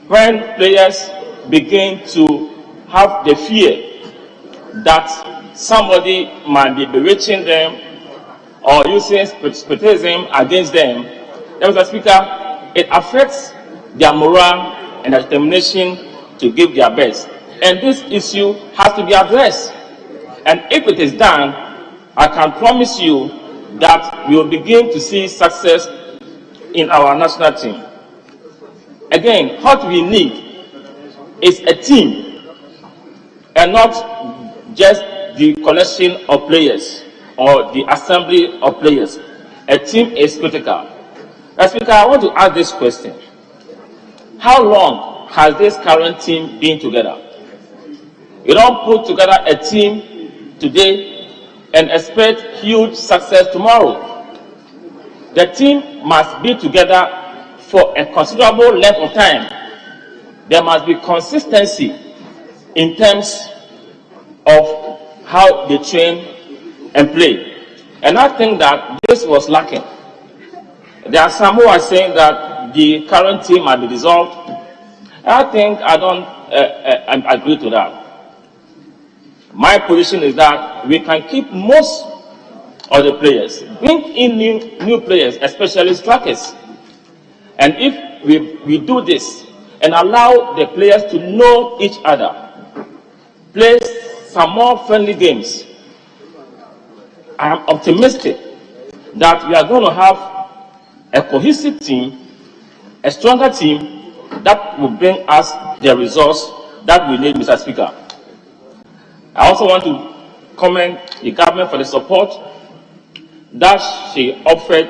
When players begin to have the fear that somebody might be bewitching them or using spiritism against them, then, Mr. Speaker, it affects their morale and their determination to give their best. And this issue has to be addressed. And if it is done, I can promise you that we will begin to see success in our national team. Again, what we need is a team and not just the collection of players or the assembly of players. A team is critical. Mr. Speaker, I want to ask this question. How long has this current team been together? You don't put together a team today and expect huge success tomorrow. The team must be together for a considerable length of time. There must be consistency in terms of how they train and play. And I think that this was lacking. There are some who are saying that the current team might be dissolved. I think I don't agree to that. My position is that we can keep most of the players. Bring in new players, especially strikers. And if we do this and allow the players to know each other, play some more friendly games, I am optimistic that we are going to have a cohesive team, a stronger team that will bring us the results that we need, Mr. Speaker. I also want to commend the government for the support that she offered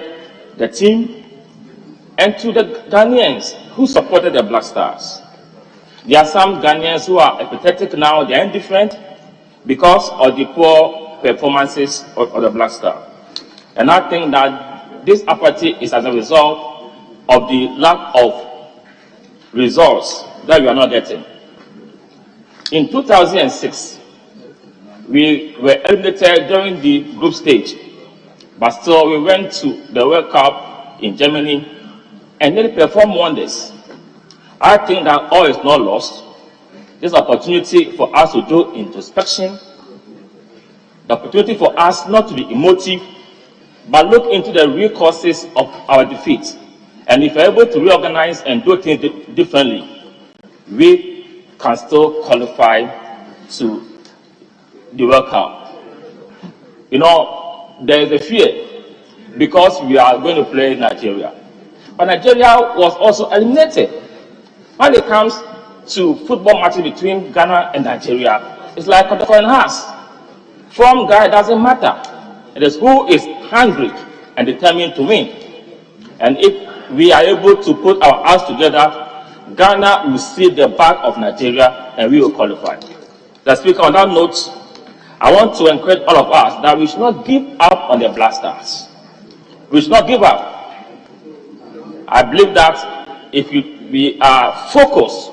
the team and to the Ghanaians who supported the Black Stars. There are some Ghanaians who are apathetic now, they are indifferent because of the poor performances of the Black Star. And I think that this apathy is as a result of the lack of results that we are not getting. In 2006, we were eliminated during the group stage, but still we went to the World Cup in Germany and then performed wonders. I think that all is not lost. This opportunity for us to do introspection, the opportunity for us not to be emotive, but look into the real causes of our defeat. And if we're able to reorganize and do things differently, we can still qualify to the World Cup. You know, there is a fear because we are going to play Nigeria. But Nigeria was also eliminated. When it comes to football matches between Ghana and Nigeria, it's like a coin has. From guy doesn't matter. It is who is hungry and determined to win. And if we are able to put our hearts together, Ghana will see the back of Nigeria and we will qualify. The Speaker, on that note, I want to encourage all of us that we should not give up on the Black Stars. We should not give up. I believe that if we are focused,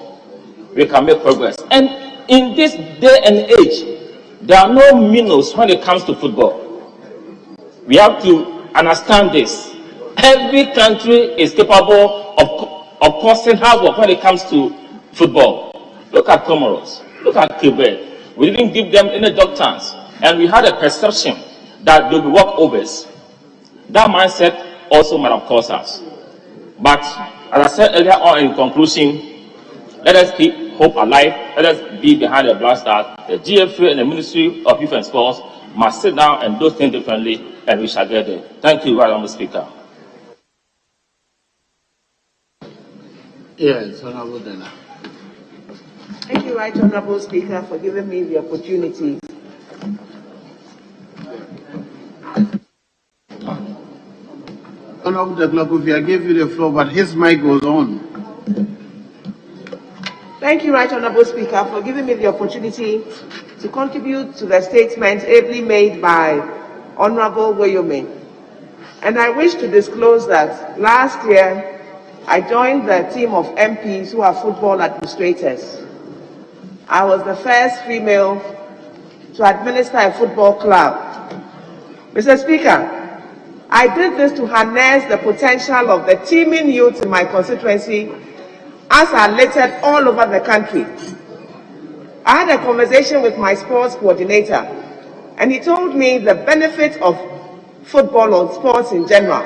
we can make progress. And in this day and age, there are no minnows when it comes to football. We have to understand this. Every country is capable of causing havoc when it comes to football. Look at Comoros. Look at Quebec. We didn't give them any dog chance. And we had a perception that they'll be walkovers. That mindset also might have caused us. But as I said earlier on in conclusion, let us keep hope alive. Let us be behind the Black Stars. The GFA and the Ministry of Youth and Sports must sit down and do things differently, and we shall get there. Thank you, Madam Speaker. Yes, Honorable Dana. Thank you, Right Honorable Speaker, for giving me the opportunity. Honorable Deklakofi, I gave you the floor, but his mic was on. Thank you, Right Honorable Speaker, for giving me the opportunity to contribute to the statement ably made by Honorable William. And I wish to disclose that last year, I joined the team of MPs who are football administrators. I was the first female to administer a football club. Mr. Speaker, I did this to harness the potential of the teeming youth in my constituency as are littered all over the country. I had a conversation with my sports coordinator, and he told me the benefit of football or sports in general,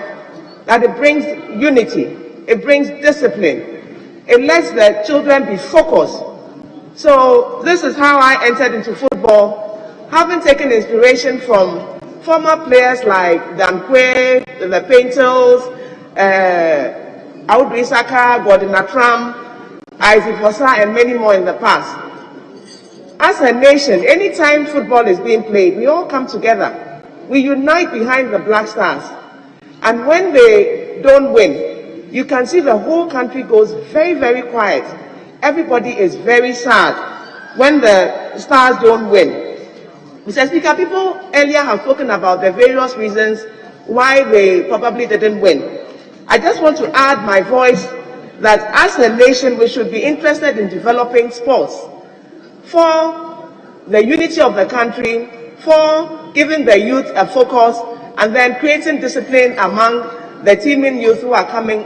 that it brings unity, it brings discipline, it lets the children be focused. So this is how I entered into football, having taken inspiration from former players like Dankwe, the Painters, Audu Isaka, Gordon Atram, Isaac Fossa, and many more in the past. As a nation, anytime football is being played, we all come together. We unite behind the Black Stars. And when they don't win, you can see the whole country goes very, very quiet. Everybody is very sad when the Stars don't win. Mr. Speaker, people earlier have spoken about the various reasons why they probably didn't win. I just want to add my voice that as a nation, we should be interested in developing sports for the unity of the country, for giving the youth a focus, and then creating discipline among the teeming youth who are coming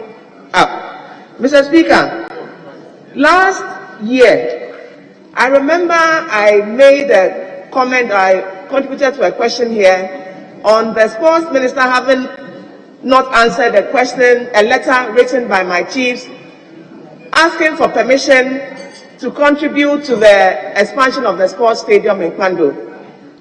up. Mr. Speaker, last year, I remember I made a comment, I contributed to a question here on the sports minister having not answered a letter written by my chiefs asking for permission to contribute to the expansion of the sports stadium in Kwando.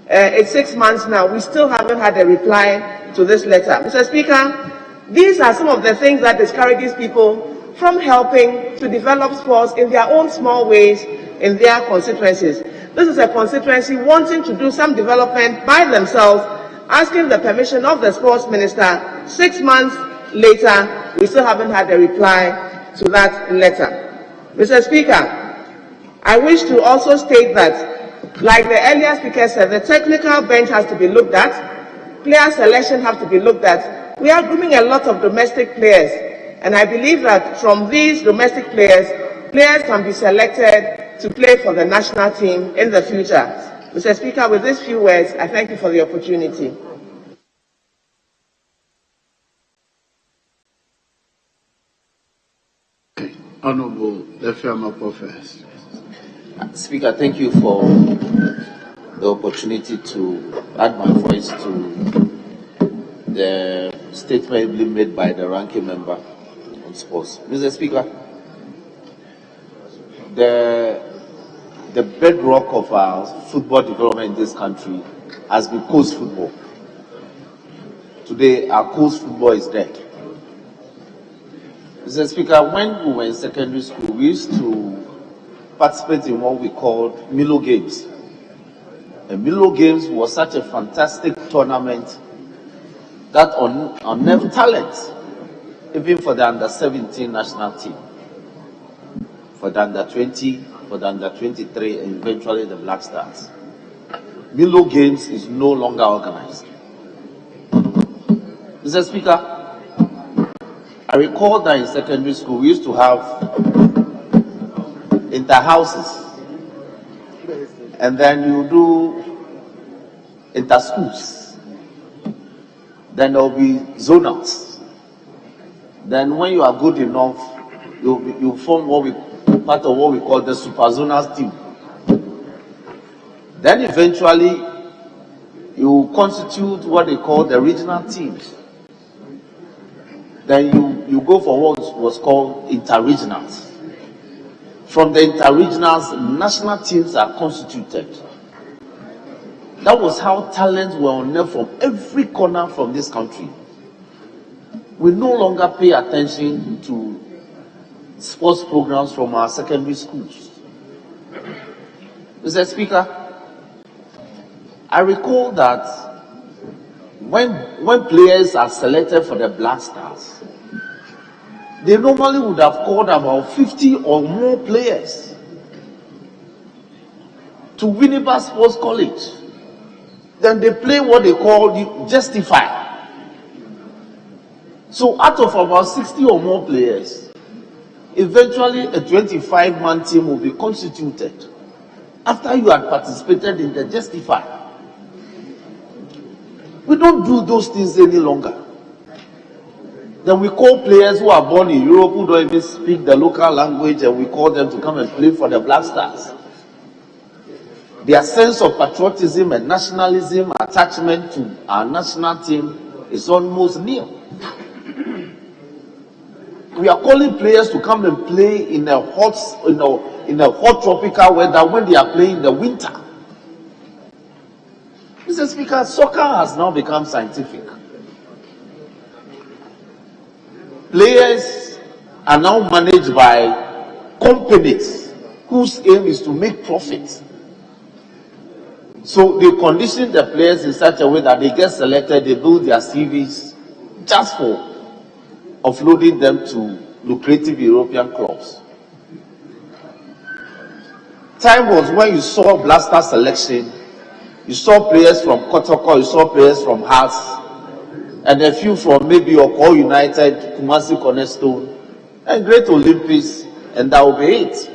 It's 6 months now. We still haven't had a reply to this letter. Mr. Speaker, these are some of the things that discourages people from helping to develop sports in their own small ways in their constituencies. This is a constituency wanting to do some development by themselves, asking the permission of the sports minister. 6 months later, we still haven't had a reply to that letter. Mr. Speaker, I wish to also state that, like the earlier speaker said, the technical bench has to be looked at, player selection has to be looked at. We are grooming a lot of domestic players, and I believe that from these domestic players, players can be selected to play for the national team in the future. Mr. Speaker, with these few words, I thank you for the opportunity. Honorable Lefiamako first. Speaker, thank you for the opportunity to add my voice to the statement made by the ranking member on sports. Mr. Speaker, the bedrock of our football development in this country has been coast football. Today, our coast football is dead. Mr. Speaker, when we were in secondary school, we used to participate in what we called Milo Games. And Milo Games was such a fantastic tournament that unnerved talent, even for the under-17 national team, for the under-20, for the under-23, and eventually the Black Stars. Milo Games is no longer organized. Mr. Speaker, I recall that in secondary school we used to have inter-houses, and then you do inter-schools, then there will be zonals. Then when you are good enough, you form part of what we call the super zonals team. Then eventually you constitute what they call the regional teams. Then you go for what was called inter-regionals. From the inter-regionals, national teams are constituted. That was how talents were unearthed from every corner from this country. We no longer pay attention to sports programs from our secondary schools. Mr. Speaker, I recall that when players are selected for the Black Stars, they normally would have called about 50 or more players to Winnipeg Sports College. Then they play what they call the Justify. So out of about 60 or more players, eventually a 25-man team will be constituted after you had participated in the Justify. We don't do those things any longer. Then we call players who are born in Europe who don't even speak the local language, and we call them to come and play for the Black Stars. Their sense of patriotism and nationalism, attachment to our national team is almost nil. We are calling players to come and play in a hot tropical weather when they are playing in the winter. Mr. Speaker, soccer has now become scientific. Players are now managed by companies whose aim is to make profit. So they condition the players in such a way that they get selected, they build their CVs just for offloading them to lucrative European clubs. Time was when you saw Blaster selection, you saw players from Kotoko, you saw players from Hearts, and a few from maybe Oko United, Kumasi Cornerstone, and Great Olympics, and that will be it.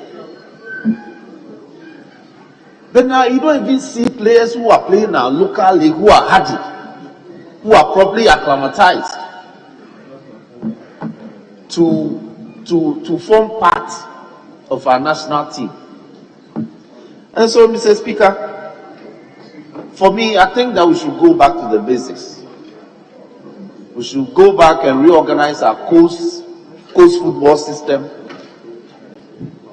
But now you don't even see players who are playing in our local league who are hardy, who are properly acclimatized to form part of our national team. And so, Mr. Speaker, for me, I think that we should go back to the basics. We should go back and reorganize our coast football system,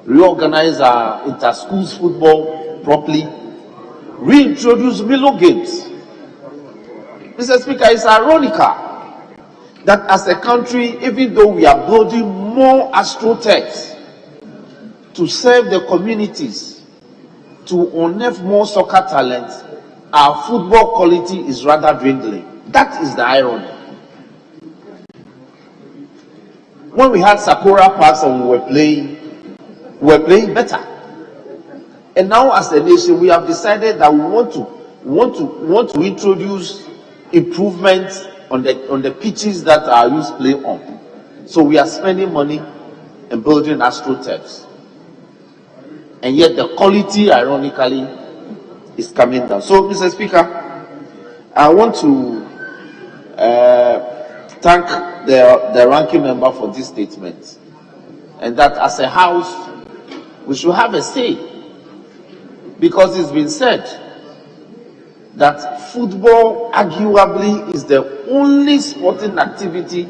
reorganize our inter-schools football properly, reintroduce Milo games. Mr. Speaker, it's ironical that as a country, even though we are building more astroturfs to serve the communities, to unearth more soccer talent, our football quality is rather dwindling. That is the irony. When we had Sakura Parks and we were playing better. And now as a nation, we have decided that we want to introduce improvements on the pitches that our youth play on. So we are spending money and building astroturfs. And yet the quality, ironically, is coming down. So, Mr. Speaker, I want to thank the ranking member for this statement. And that as a house, we should have a say. Because it's been said that football arguably is the only sporting activity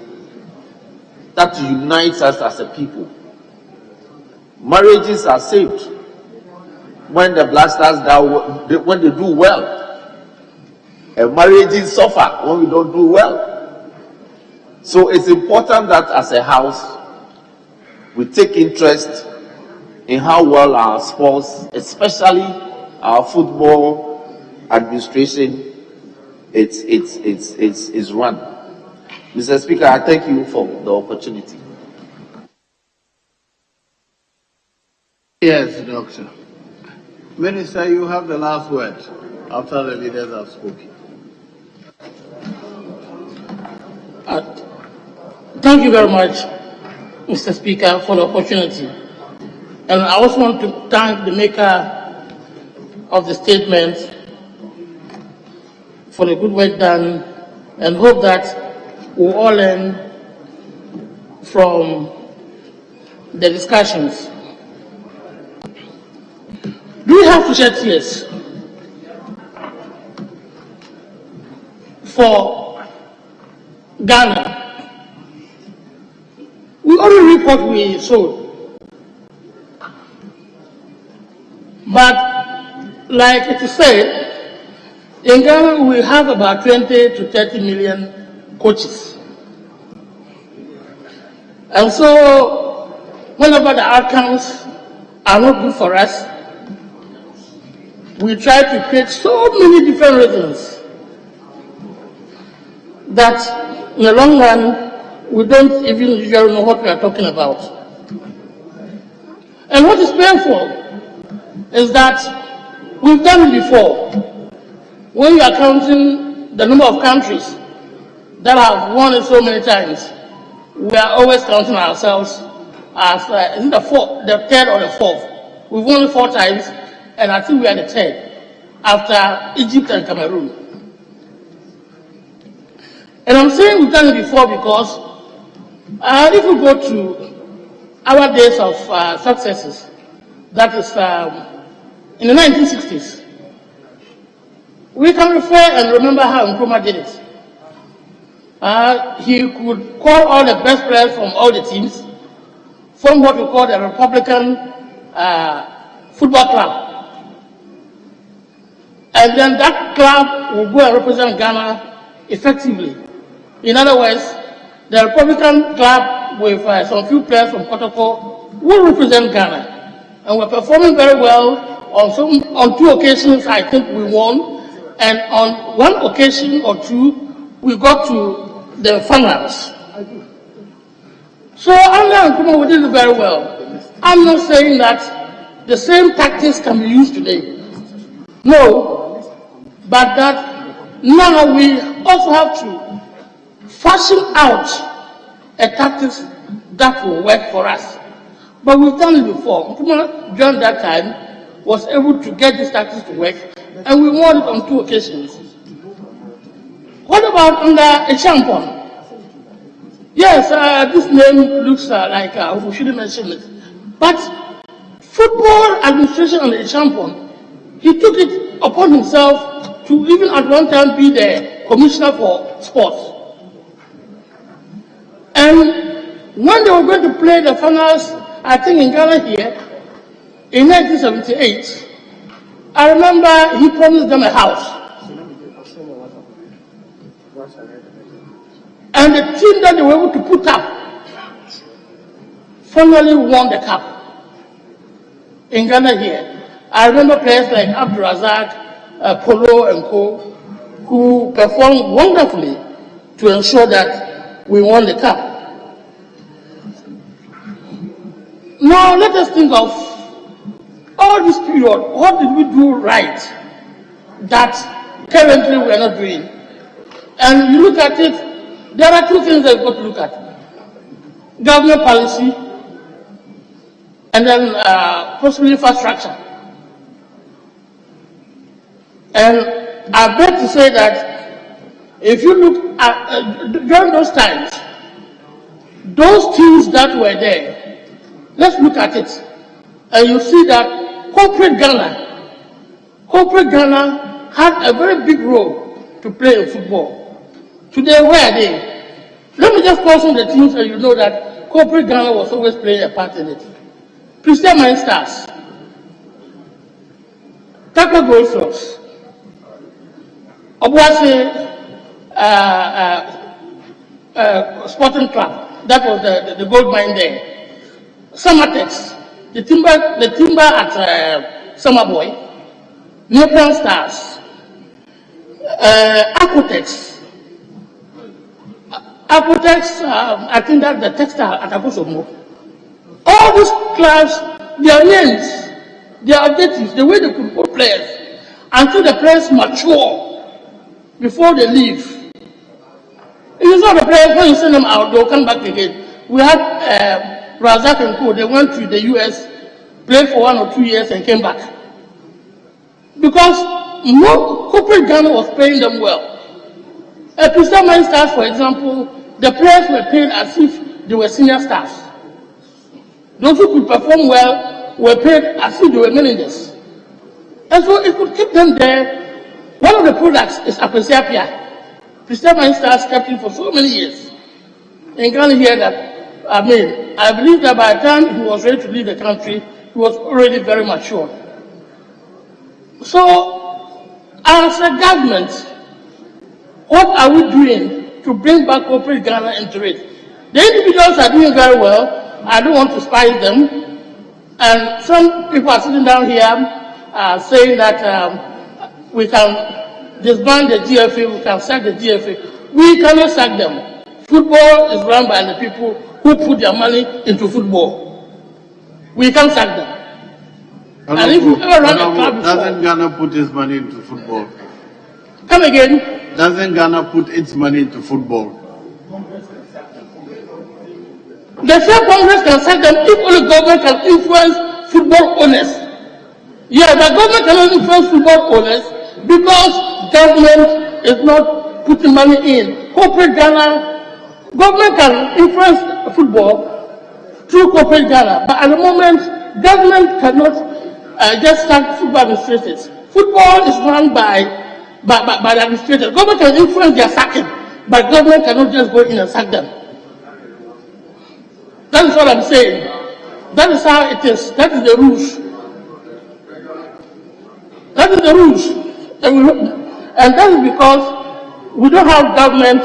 that unites us as a people. Marriages are saved when the Black Stars when they do well, and marriages suffer when we don't do well. So it's important that as a house we take interest in how well our sports, especially our football administration, is run. Mr. Speaker, I thank you for the opportunity. Yes, Doctor. Minister, you have the last word after the leaders have spoken. Thank you very much, Mr. Speaker, for the opportunity. And I also want to thank the maker of the statement for the good work done, and hope that we all learn from the discussions. Do we have to shed tears for Ghana? We only reap what we sowed. But like it is said, in Ghana we have about 20 to 30 million coaches. And so whenever the outcomes are not good for us, we try to create so many different reasons that in the long run we don't even usually know what we are talking about. And what is painful is that we've done it before. When you are counting the number of countries that have won it so many times, we are always counting ourselves as is it the third or the fourth. We've won it 4 times, and I think we are the third after Egypt and Cameroon. And I'm saying we've done it before because if we go to our days of successes, that is in the 1960s, we can refer and remember how Nkrumah did it. He could call all the best players from all the teams, from what we call the Republican Football Club. And then that club will go and represent Ghana effectively. In other words, the Republican club with some few players from Kotoko will represent Ghana. And we're performing very well. On 2 occasions, I think we won. And on 1 occasion or 2, we got to the finals. So under Nkrumah, we did it very well. I'm not saying that the same tactics can be used today. No, but that now we also have to fashion out a tactics that will work for us. But we've done it before. Nkrumah, during that time, was able to get these tactics to work, and we won it on 2 occasions. What about under a champion? Yes, this name looks like we shouldn't mention it. But football administration under a champion, he took it upon himself to even at one time be the commissioner for sports. And when they were going to play the finals, I think in Ghana here, in 1978, I remember he promised them a house. And the team that they were able to put up finally won the cup in Ghana here. I remember players like Abdul Razak, Polo and Co, who performed wonderfully to ensure that we won the cup. Now let us think of all this period. What did we do right that currently we are not doing? And you look at it, there are two things that we've got to look at. Government policy and then possibly infrastructure. And I beg to say that if you look at, during those times, those teams that were there, let's look at it. And you see that corporate Ghana had a very big role to play in football. Today, where are they? Let me just call some of the teams and you know that corporate Ghana was always playing a part in it. Christian Mind Stars, Taka Gold Sox, Obuasi Sporting Club, that was the gold mine there. Samatex, the timber at Summerboy, Nepian Stars, Aquatex, I think that's the textile at Akosomo. All these clubs, their names, their objectives, the way they could put players, until the players mature before they leave. If you saw the players, when you send them out, they'll come back again. We had Razak and Co, they went to the US, played for 1 or 2 years and came back. Because corporate Ghana was paying them well. At Christian Mind Stars, for example, the players were paid as if they were senior stars. Those who could perform well were paid as if they were managers. And so it could keep them there. One of the products is Apreciapia. Christian Mind Stars kept him for so many years. And you can hear that, I believe that by the time he was ready to leave the country, he was already very mature. So, as a government, what are we doing to bring back corporate Ghana into it? The individuals are doing very well. I don't want to spice them. And some people are sitting down here saying that we can disband the GFA, we can sack the GFA. We cannot sack them. Football is run by the people who put their money into football. We can't sack them. And if you ever run a club before, doesn't Ghana put its money into football? Come again? Doesn't Ghana put its money into football? The same Congress can sack them if only government can influence football owners. Yeah, the government cannot influence football owners because government is not putting money in. Corporate Ghana, government can influence football through corporate Ghana, but at the moment, government cannot just sack football administrators. Football is run by the administrators. Government can influence their sacking, but government cannot just go in and sack them. That is what I'm saying. That is how it is. That is the rules. That is the rules. And that is because we don't have government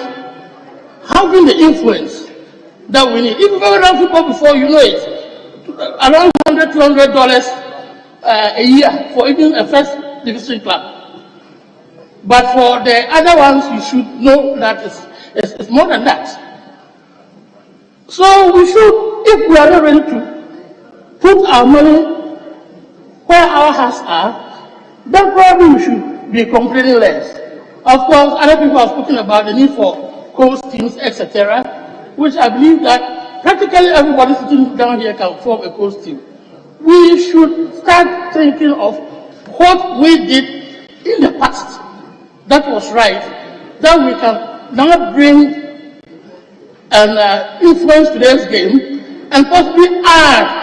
having the influence that we need. If you've ever done football before, you know it. Around $100, $200 a year for even a first division club. But for the other ones, you should know that it's more than that. So we should, if we are not ready to put our money where our hearts are, then probably we should be complaining less. Of course, other people are speaking about the need for coach teams, etc., which I believe that practically everybody sitting down here can form a coach team. We should start thinking of what we did in the past that was right, that we can now bring and influence today's game and possibly add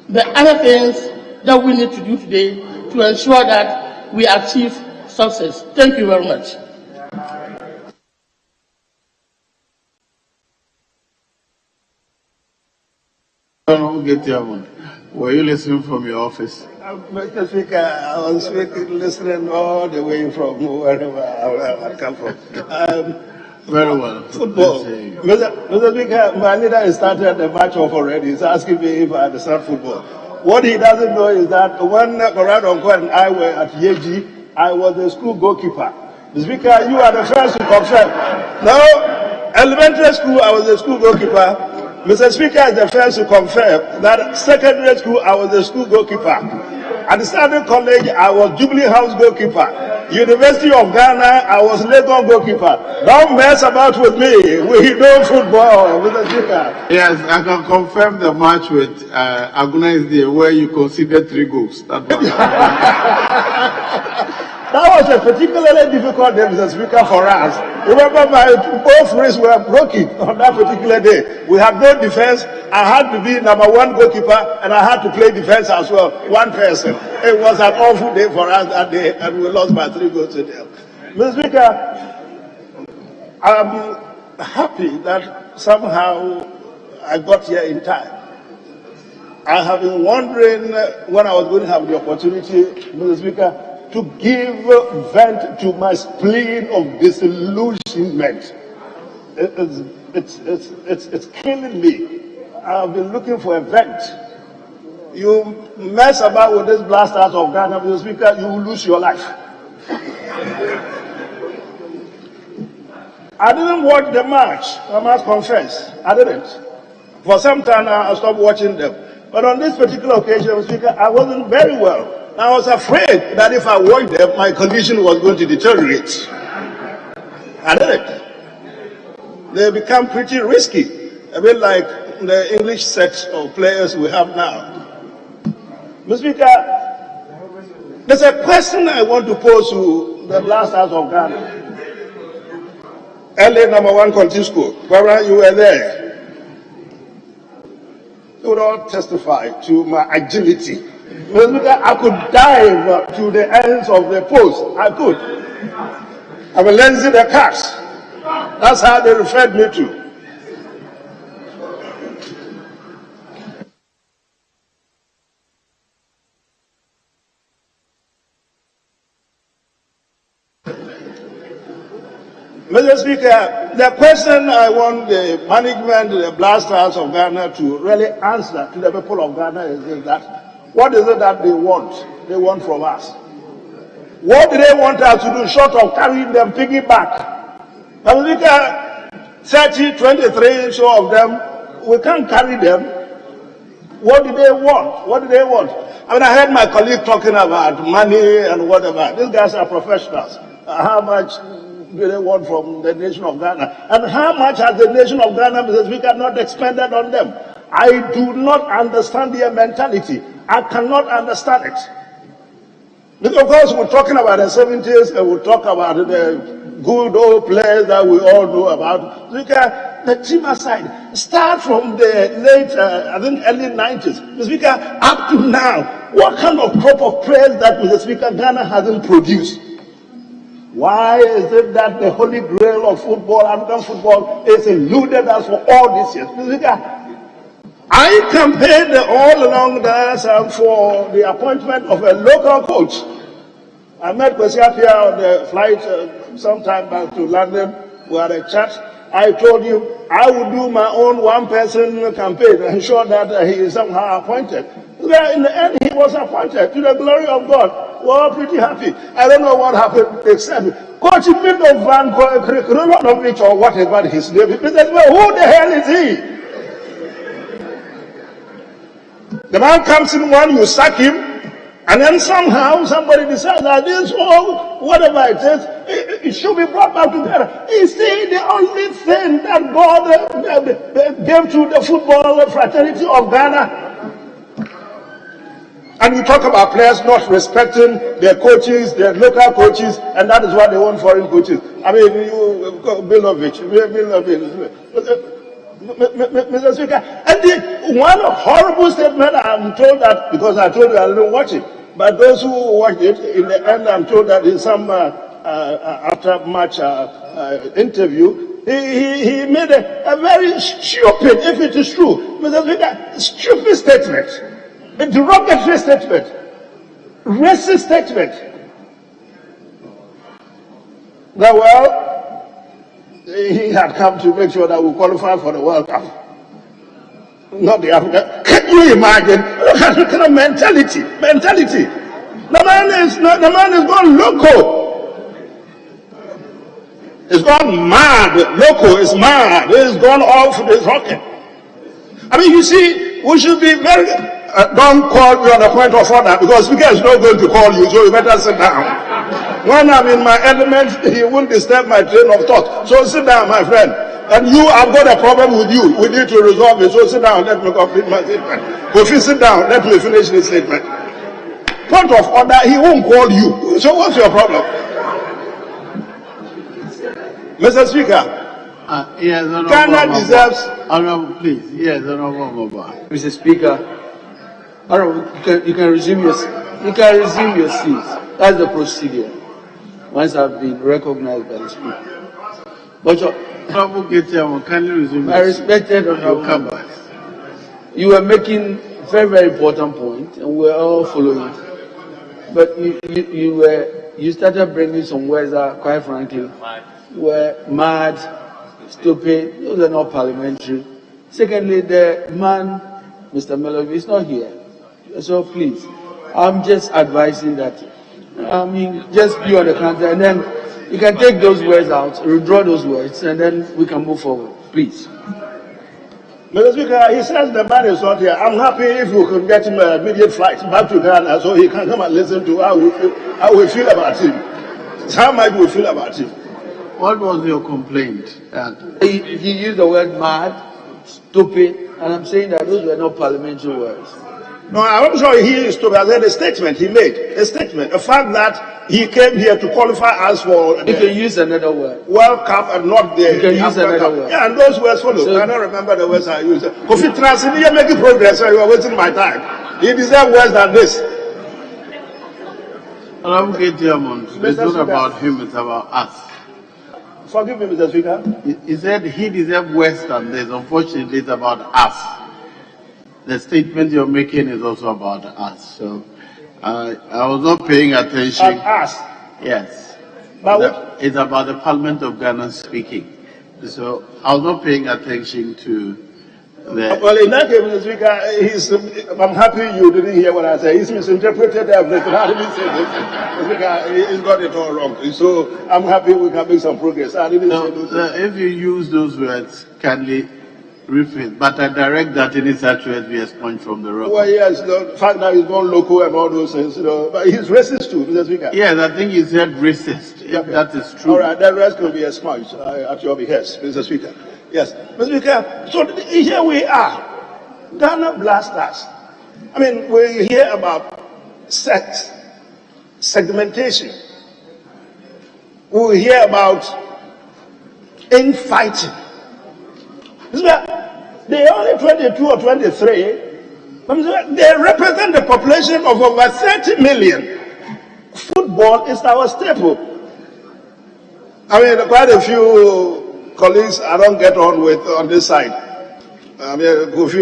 the other things that we need to do today to ensure that we achieve success. Thank you very much. Were you listening from your office? Mr. Speaker, I was listening all the way from wherever I come from. Very well. Football. Mr. Speaker, my leader started the match off already. He's asking me if I understand football. What he doesn't know is that when Conrad Onko and I were at Yeji, I was the school goalkeeper. Mr. Speaker, you are the first to confirm. Now, elementary school, I was the school goalkeeper. Mr. Speaker is the first to confirm that secondary school, I was the school goalkeeper. At the Standard College, I was Jubilee House goalkeeper. University of Ghana, I was Lagos goalkeeper. Don't mess about with me. We know football, Mr. Speaker. Yes, I can confirm the match with Aguna is there where you conceded 3 goals. That was a particularly difficult day, Mr. Speaker, for us. Remember, both wrists were broken on that particular day. We had no defense. I had to be number 1 goalkeeper, and I had to play defense as well, 1 person. It was an awful day for us that day, and we lost by 3 goals to 0. Mr. Speaker, I'm happy that somehow I got here in time. I have been wondering when I was going to have the opportunity, Mr. Speaker, to give vent to my spleen of disillusionment. It's killing me. I've been looking for a vent. You mess about with this blasters of Ghana, Mr. Speaker, you will lose your life. I didn't watch the match, I must confess. I didn't. For some time I stopped watching them. But on this particular occasion, Mr. Speaker, I wasn't very well. I was afraid that if I watched them, my condition was going to deteriorate. I didn't. They become pretty risky, a bit like the English set of players we have now. Mr. Speaker, there's a question I want to pose to the blasters of Ghana. LA number 1 country school, wherever you were there. You would all testify to my agility. I could dive to the ends of the post. I could. I will lend the cats. That's how they referred me to. Mr. Speaker, the question I want the management, the blasters of Ghana to really answer to the people of Ghana is that what is it that they want? They want from us. What do they want us to do short of carrying them piggyback? Mr. Speaker, 30, 23 so of them, we can't carry them. What do they want? What do they want? I mean, I heard my colleague talking about money and whatever. These guys are professionals. How much do they want from the nation of Ghana? And how much has the nation of Ghana, Mr. Speaker, not expended on them? I do not understand their mentality. I cannot understand it. Because of course, we're talking about the 70s, and we'll talk about the good old players that we all know about. Speaker, the team aside, start from the late, I think early 90s. Mr. Speaker, up to now, what kind of crop of players that, Mr. Speaker, Ghana hasn't produced? Why is it that the holy grail of football, African football, is eluded us for all these years? Mr. Speaker, I campaigned all along that for the appointment of a local coach. I met Kwesiapia on the flight sometime back to London. We had a chat. I told him I would do my own one-person campaign and ensure that he is somehow appointed. Well, in the end, he was appointed to the glory of God. We're all pretty happy. I don't know what happened. They said, Coach Van Krikonovic or whatever his name is. They said, well, who the hell is he? The man comes in one, you sack him, and then somehow somebody decides that this or whatever it is, it should be brought back together. Is the only thing that God gave to the football fraternity of Ghana? And we talk about players not respecting their coaches, their local coaches, and that is why they want foreign coaches. I mean, Mr. Speaker, and the one horrible statement I'm told that, because I told you I didn't watch it, but those who watched it, in the end I'm told that in some after-match interview, He made a very stupid, if it is true, Mr. Speaker, stupid statement, a derogatory statement, racist statement. That, well, he had come to make sure that we qualify for the World Cup. Not the Africa. Can you imagine? Look at the kind of mentality. The man is gone loco. It's gone mad. Loco is mad. It's gone off this rocket. I mean, you see, we should be very. Don't call me on a point of order because Speaker is not going to call you, so you better sit down. When I'm in my element, he won't disturb my train of thought. So sit down, my friend. And you, I've got a problem with you. We need to resolve it. So sit down. Let me complete my statement. If you sit down, let me finish this statement. Point of order, he won't call you. So what's your problem? Mr. Speaker, yes, Ghana deserves... Honorable, please. Yes, Honorable Mobile. Mr. Speaker, you can resume your seats. That's the procedure. Once I've been recognized by the Speaker. But can you resume? I respected Honorable, you were making very, very important point, and we're all following it. But you started bringing some words that, quite frankly, were mad, stupid. Those are not parliamentary. Secondly, the man, Mr. Melody, is not here. So please, I'm just advising that. Just be on the counter, and then you can take those words out, withdraw those words, and then we can move forward. Please. Mr. Speaker, he says the man is not here. I'm happy if we could get him an immediate flight back to Ghana so he can come and listen to how we feel about him. How might we feel about him? What was your complaint? He used the word mad, stupid, and I'm saying that those were not parliamentary words. No, I'm sure he is stupid. I said a statement he made. A statement. The fact that he came here to qualify us for... You can use another word. World Cup and not the... You can use another word. Yeah, and those words follow. So, I don't remember the words I used. Kofi Transini, you're making progress, so you are wasting my time. He deserves worse than this. It's not about him, it's about us. Forgive me, Mr. Speaker. He said he deserves worse than this. Unfortunately, it's about us. The statement you're making is also about us. So I was not paying attention. Us? Yes. It's about the Parliament of Ghana speaking. So I was not paying attention to the... Well, in that case, Mr. Speaker, I'm happy you didn't hear what I said. He's misinterpreted everything. I didn't say this. Mr. Speaker, he's got it all wrong. So I'm happy we can make some progress. I didn't say those if you use those words, kindly rephrase. But I direct that any such words be expunged from the record. Well, yes, the fact that he's gone local and all those things, but he's racist too, Mr. Speaker. Yes, I think he said racist. If that is true. All right, the rest can be expunged at your behest, Mr. Speaker. Yes, Mr. Speaker. So here we are, Ghana blasters. I mean, we hear about sex, segmentation. We hear about infighting. They are only 22 or 23. They represent the population of over 30 million. Football is our staple. I mean, quite a few colleagues I don't get on with on this side. I mean, those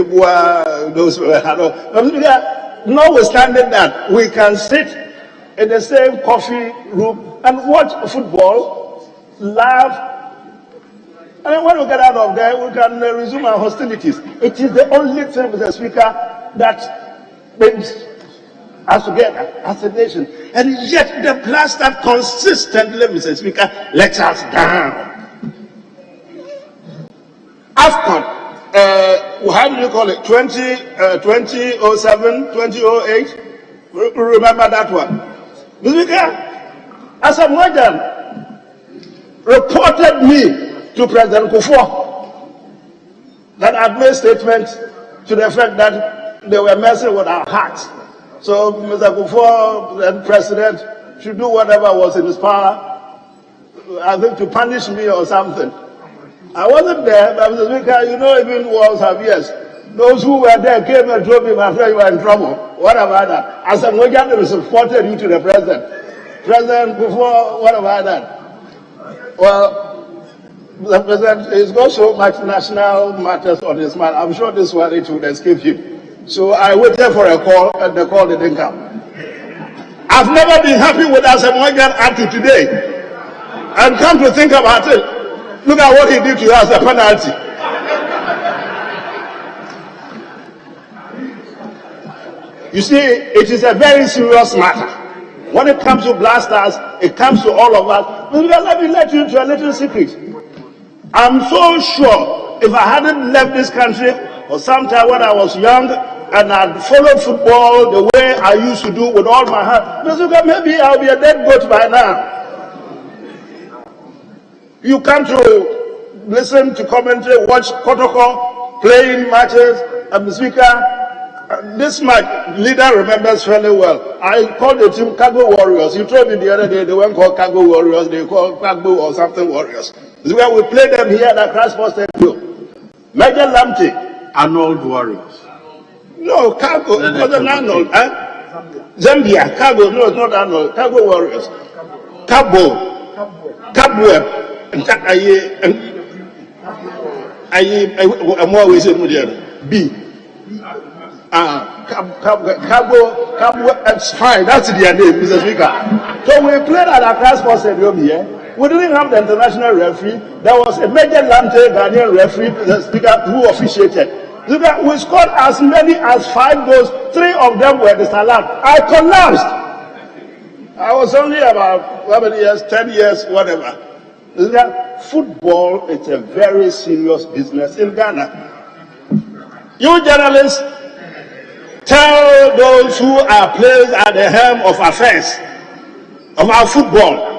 notwithstanding that, we can sit in the same coffee room and watch football, laugh. And then when we get out of there, we can resume our hostilities. It is the only thing, Mr. Speaker, that brings us together as a nation. And yet the blaster consistently, Mr. Speaker, lets us down. AFCON, how do you call it? 2007, 2008? Remember that one? Mr. Speaker, as a modern reported me to President Kufuor that I'd made statements to the effect that they were messing with our hearts. So Mr. Kufuor, the president, should do whatever was in his power, I think, to punish me or something. I wasn't there, but Mr. Speaker, you know, even wars have years. Those who were there came and told me, my friend, you were in trouble. What about that? As a Mojan, they reported you to the president. President Kufuor, what about that? Well, Mr. President, he's got so much national matters on his mind. I'm sure this one it would escape him. So I waited for a call, and the call didn't come. I've never been happy with Asamoah up to today. And come to think about it, look at what he did to us, the penalty. You see, it is a very serious matter. When it comes to blasters, it comes to all of us. But let me let you into a little secret. I'm so sure if I hadn't left this country or sometime when I was young and I'd followed football the way I used to do with all my heart, maybe I'll be a dead goat by now. You come to listen to commentary, watch Kotoko playing matches, and the speaker. This my leader remembers fairly well. I called the team Cargo Warriors. He told me the other day they weren't called Cargo Warriors, they called Cargo or something Warriors. This is where we played them here at the Crossport Stadium. Major Lamte. Arnold Warriors. No, Cargo. It wasn't Arnold. Zambia. Cargo. No, it's not Arnold. Cargo Warriors. Cabo. I'm always saying B. Cabo, it's fine. That's their name, Mr. Speaker. So we played at a Crossport Stadium here. We didn't have the international referee. There was a Major Lamte Ghanaian referee, the Speaker, who officiated. We scored as many as 5 goals. 3 of them were disallowed. I collapsed. I was only about how many years? 10 years, whatever. Football is a very serious business in Ghana. You journalists tell those who are placed at the helm of affairs of our football,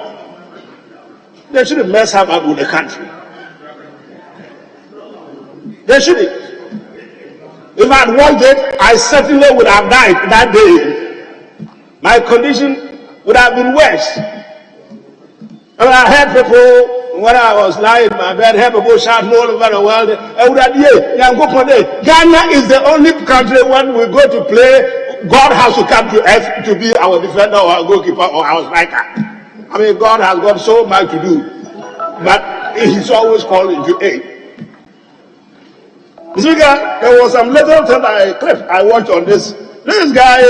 they shouldn't mess up with the country. They shouldn't. If I'd watched it, I certainly would have died that day. My condition would have been worse. And I heard people, when I was lying in my bed, heard people shouting all over the world, Ghana is the only country when we go to play, God has to come to earth to be our defender or our goalkeeper or our striker. I mean, God has got so much to do, but he's always calling to aid. Speaker, there was some little clip I watched on this. This guy,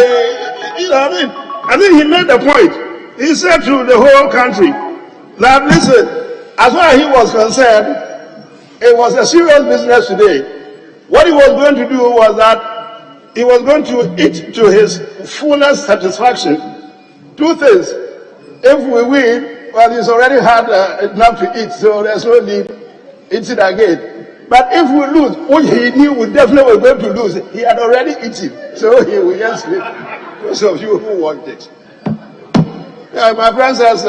you know what I mean? I think he made the point. He said to the whole country that, listen, as far as he was concerned, it was a serious business today. What he was going to do was that he was going to eat to his fullest satisfaction 2 things. If we win, well, he's already had enough to eat, so there's no need eating again. But if we lose, which he knew we definitely were going to lose, he had already eaten. So he will just sleep. Those of you who want it. Yeah, my friend says,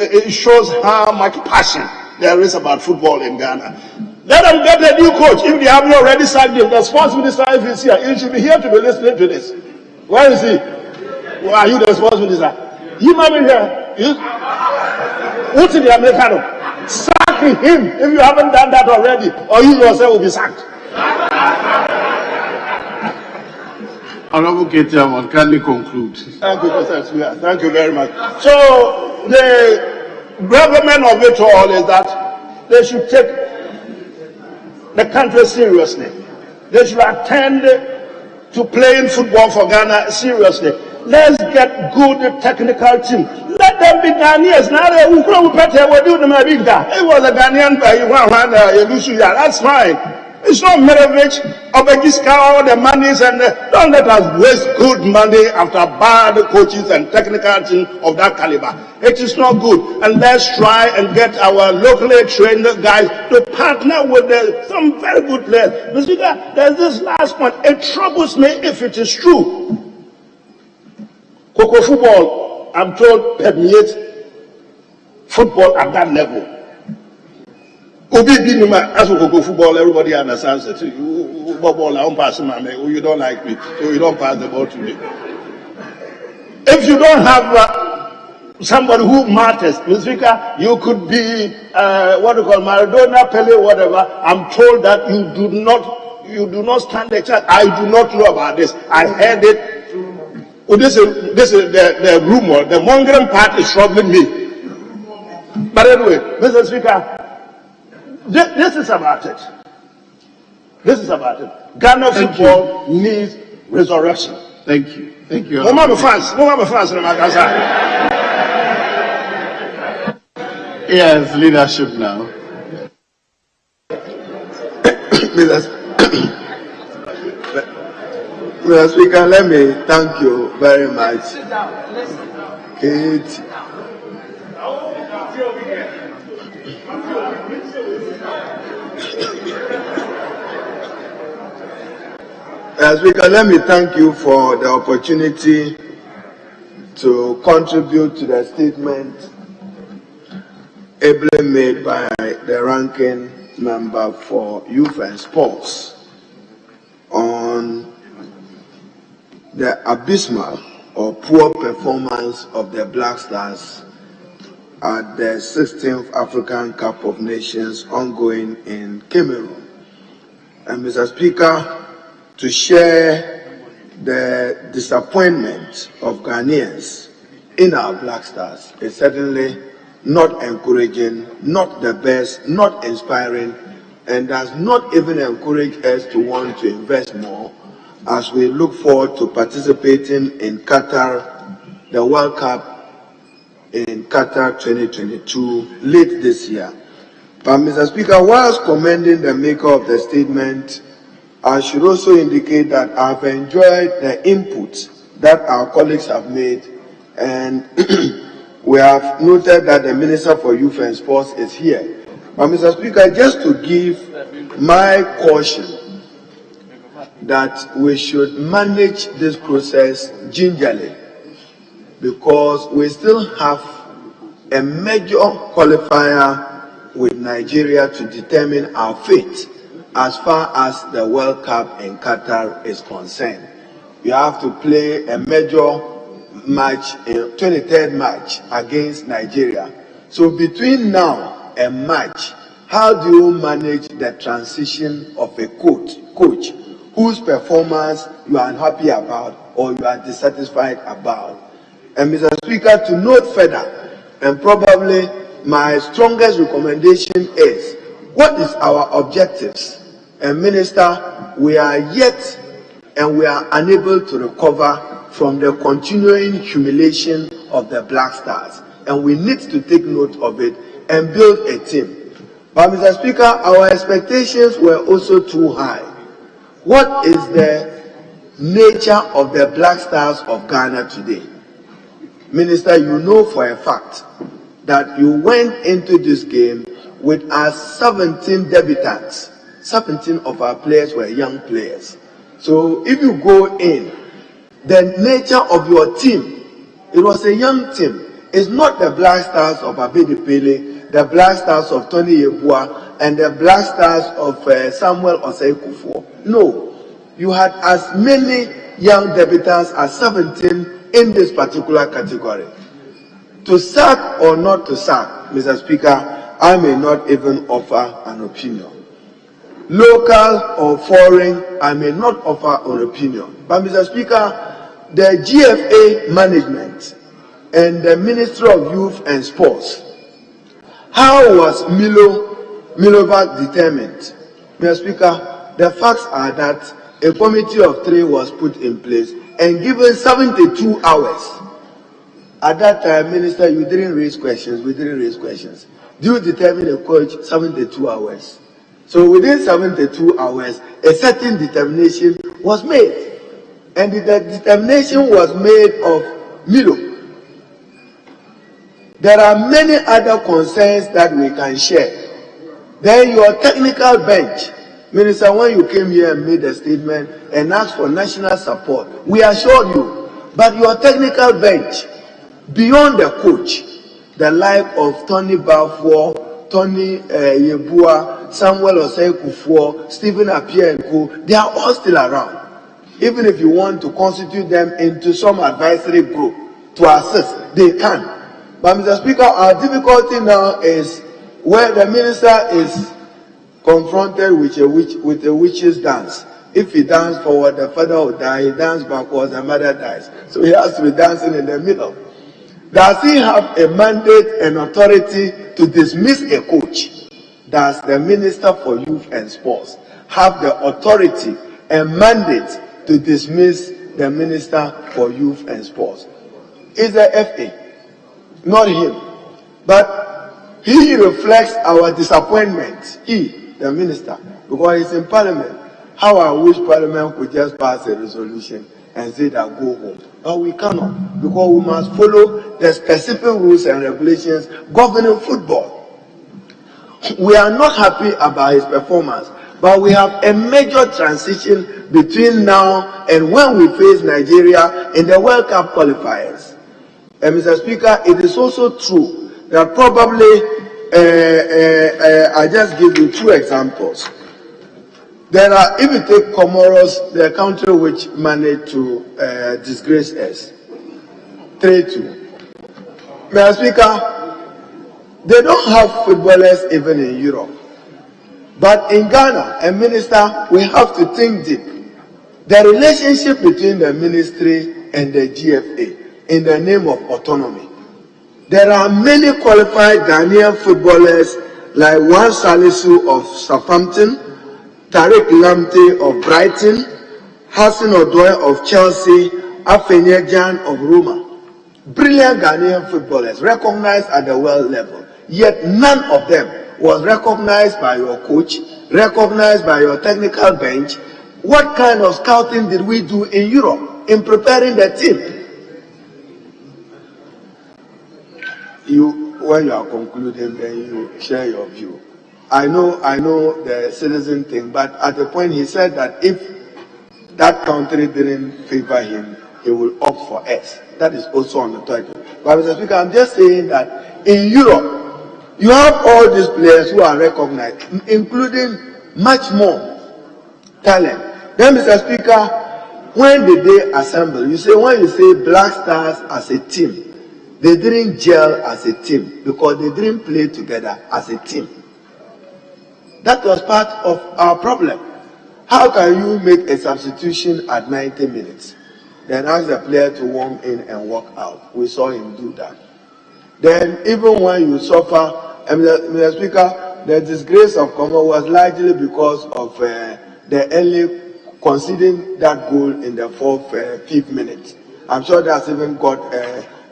it shows how much passion there is about football in Ghana. Let them get a new coach. If they haven't already sacked him, the sports minister, if he's here, he should be here to be listening to this. Where is he? Well, are you the sports minister? You might be here. What's in the Americano? Sack him if you haven't done that already, or you yourself will be sacked. Honorable Ketia, can we conclude? Thank you, Mr. Thank you very much. So the government of it all is that they should take the country seriously. They should attend to playing football for Ghana seriously. Let's get good technical team. Let them be Ghanaians. Now they will grow better. It was a Ghanaian that's fine. It's not Merovich or Begiska or the monies, and don't let us waste good money after bad coaches and technical team of that caliber. It is not good. And let's try and get our locally trained guys to partner with some very good players. Mr. Speaker, there's this last point. It troubles me if it is true. Coco football, I'm told, permeates football at that level. As we go football, everybody understands it. You don't like me, so you don't pass the ball to me. If you don't have somebody who matters, Mr. Speaker, you could be Maradona, Pele, whatever. I'm told that you do not stand a chance. I do not know about this. I heard it. This is the rumor. The mongering part is troubling me. But anyway, Mr. Speaker, This is about it. This is about it. Ghana football needs resurrection. Thank you. Thank you. Mama fans, Yes, leadership now. Mr. Speaker, let me thank you very much. Kate. Mr. Speaker, let me thank you for the opportunity to contribute to the statement ably made by the ranking member for Youth and Sports on the abysmal or poor performance of the Black Stars at the 16th African Cup of Nations ongoing in Cameroon. And Mr. Speaker, to share the disappointment of Ghanaians in our Black Stars is certainly not encouraging, not the best, not inspiring, and does not even encourage us to want to invest more as we look forward to participating in Qatar, the World Cup in Qatar 2022 late this year. But Mr. Speaker, whilst commending the maker of the statement, I should also indicate that I've enjoyed the input that our colleagues have made, and we have noted that the Minister for Youth and Sports is here. But Mr. Speaker, just to give my caution that we should manage this process gingerly, because we still have a major qualifier with Nigeria to determine our fate as far as the World Cup in Qatar is concerned. You have to play a major match, a 23rd match against Nigeria. So between now and March, how do you manage the transition of a coach whose performance you are unhappy about or you are dissatisfied about? And Mr. Speaker, to note further, and probably my strongest recommendation is, what is our objectives? And Minister, we are yet and we are unable to recover from the continuing humiliation of the Black Stars. And we need to take note of it and build a team. But Mr. Speaker, our expectations were also too high. What is the nature of the Black Stars of Ghana today? Minister, you know for a fact that you went into this game with our 17 debutants. 17 of our players were young players. So if you go in, the nature of your team, it was a young team. It's not the Black Stars of Abedi Pele, the Black Stars of Tony Yeboah, and the Black Stars of Samuel Osei Kufuor. No, you had as many young debutants as 17 in this particular category. To sack or not to sack, Mr. Speaker, I may not even offer an opinion. Local or foreign, I may not offer an opinion. But Mr. Speaker, the GFA management and the Ministry of Youth and Sports, how was Milova determined? Mr. Speaker, the facts are that a committee of 3 was put in place and given 72 hours. At that time, Minister, you didn't raise questions, we didn't raise questions. Do you determine a coach 72 hours? So within 72 hours, a certain determination was made. And the determination was made of Milo. There are many other concerns that we can share. Then your technical bench, Minister, when you came here and made a statement and asked for national support, we assured you. But your technical bench, beyond the coach, the like of Tony Balfour, Tony Yeboah, Samuel Osei Kufuor, Stephen Appiah and Co., they are all still around. Even if you want to constitute them into some advisory group to assist, they can. But Mr. Speaker, our difficulty now is where the minister is confronted with a witch's dance. If he dances forward, the father will die. He dances backwards, the mother dies. So he has to be dancing in the middle. Does he have a mandate and authority to dismiss a coach? does the Minister for Youth and Sports have the authority and mandate to dismiss the Minister for Youth and Sports? It's the FA, not him. But he reflects our disappointment, he, the Minister, because he's in Parliament. How I wish Parliament could just pass a resolution and say that go home. But we cannot, because we must follow the specific rules and regulations governing football. We are not happy about his performance, but we have a major transition between now and when we face Nigeria in the World Cup qualifiers. And Mr. Speaker, it is also true that probably, I just give you two examples. There are, if you take Comoros, the country which managed to disgrace us, 3-2. Mr. Speaker, they don't have footballers even in Europe. But in Ghana, a minister, we have to think deep. The relationship between the ministry and the GFA in the name of autonomy. There are many qualified Ghanaian footballers like Wan Salisu of Southampton, Tariq Lamptey of Brighton, Hassan Odoi of Chelsea, Afenyejan of Roma. Brilliant Ghanaian footballers recognized at the world level. Yet none of them was recognized by your coach, recognized by your technical bench. What kind of scouting did we do in Europe in preparing the team? When you are concluding, then you share your view. I know the citizen thing, but at the point he said that if that country didn't favor him, he will opt for us. That is also on the title. But Mr. Speaker, I'm just saying that in Europe, you have all these players who are recognized, including much more talent. Then, Mr. Speaker, when did they assemble? When you say Black Stars as a team, they didn't gel as a team because they didn't play together as a team. That was part of our problem. How can you make a substitution at 90 minutes? Then ask the player to warm in and walk out. We saw him do that. Then even when you suffer, Mr. Speaker, the disgrace of Congo was largely because of the early conceding that goal in the 5th minute. I'm sure that's even got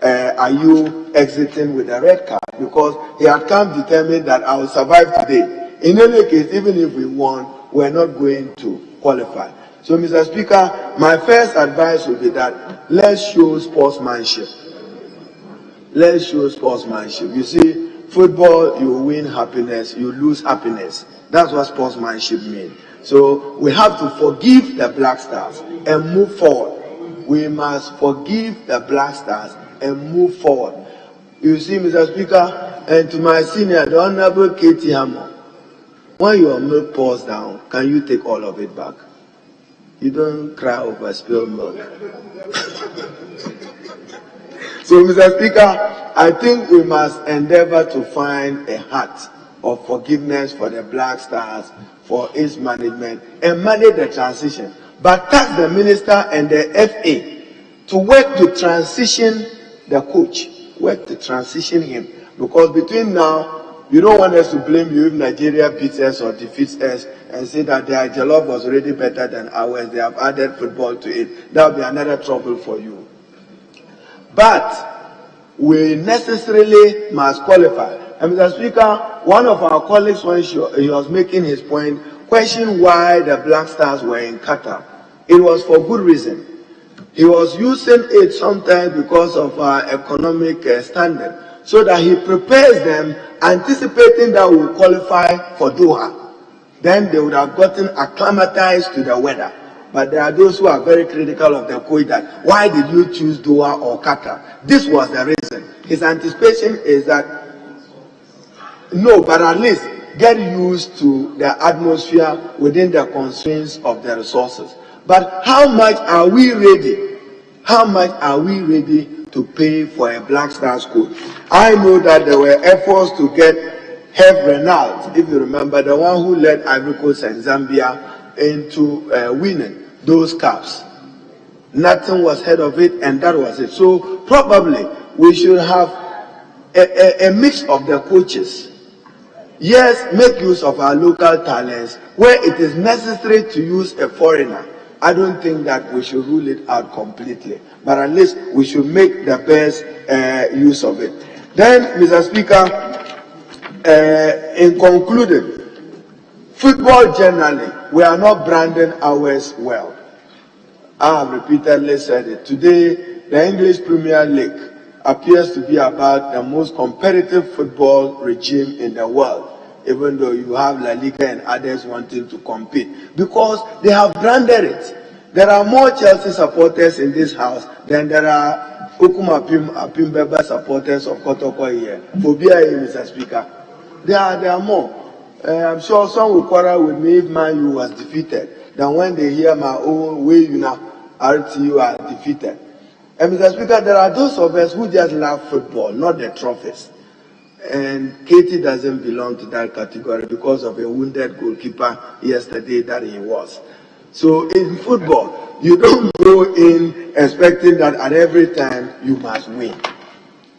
Ayu exiting with a red card because he had come determined that I will survive today. In any case, even if we won, we're not going to qualify. So, Mr. Speaker, my first advice would be that let's show sportsmanship. Let's show sportsmanship. You see, football, you win happiness, you lose happiness. That's what sportsmanship means. So we have to forgive the Black Stars and move forward. We must forgive the Black Stars and move forward. You see, Mr. Speaker, and to my senior, the Honorable Katie Hammer, when your milk pours down, can you take all of it back? You don't cry over spilled milk. So, Mr. Speaker, I think we must endeavor to find a heart of forgiveness for the Black Stars, for its management, and manage the transition. But task the minister and the FA to work to transition the coach, work to transition him. Because between now, you don't want us to blame you if Nigeria beats us or defeats us and say that their jollof was already better than ours. They have added football to it. That will be another trouble for you. But we necessarily must qualify. And Mr. Speaker, one of our colleagues, when he was making his point, questioned why the Black Stars were in Qatar. It was for good reason. He was using it sometimes because of our economic standing, so that he prepares them, anticipating that we will qualify for Doha. Then they would have gotten acclimatized to the weather. But there are those who are very critical of the coach that, why did you choose Doha or Qatar? This was the reason. His anticipation is that, no, but at least get used to the atmosphere within the constraints of the resources. But how much are we ready? How much are we ready to pay for a Black Stars coach? I know that there were efforts to get Hervé Renard, if you remember, the one who led Ivory Coast and Zambia into winning those cups. Nothing was heard of it, and that was it. So probably we should have a mix of the coaches Yes, make use of our local talents. Where it is necessary to use a foreigner, I don't think that we should rule it out completely, but at least we should make the best use of it. Then, Mr. Speaker, in concluding, football generally, we are not branding ours well. I have repeatedly said it. Today, the English Premier League appears to be about the most competitive football regime in the world, even though you have La Liga and others wanting to compete, because they have branded it. There are more Chelsea supporters in this house than there are Apimbeba supporters of Kotoko here. For BIA, Mr. Speaker, there are more. I'm sure some will quarrel with me if Man U was defeated than when they hear my own way, RTU are defeated. And Mr. Speaker, there are those of us who just love football, not the trophies. And Katie doesn't belong to that category because of a wounded goalkeeper yesterday that he was. So in football, you don't go in expecting that at every time you must win.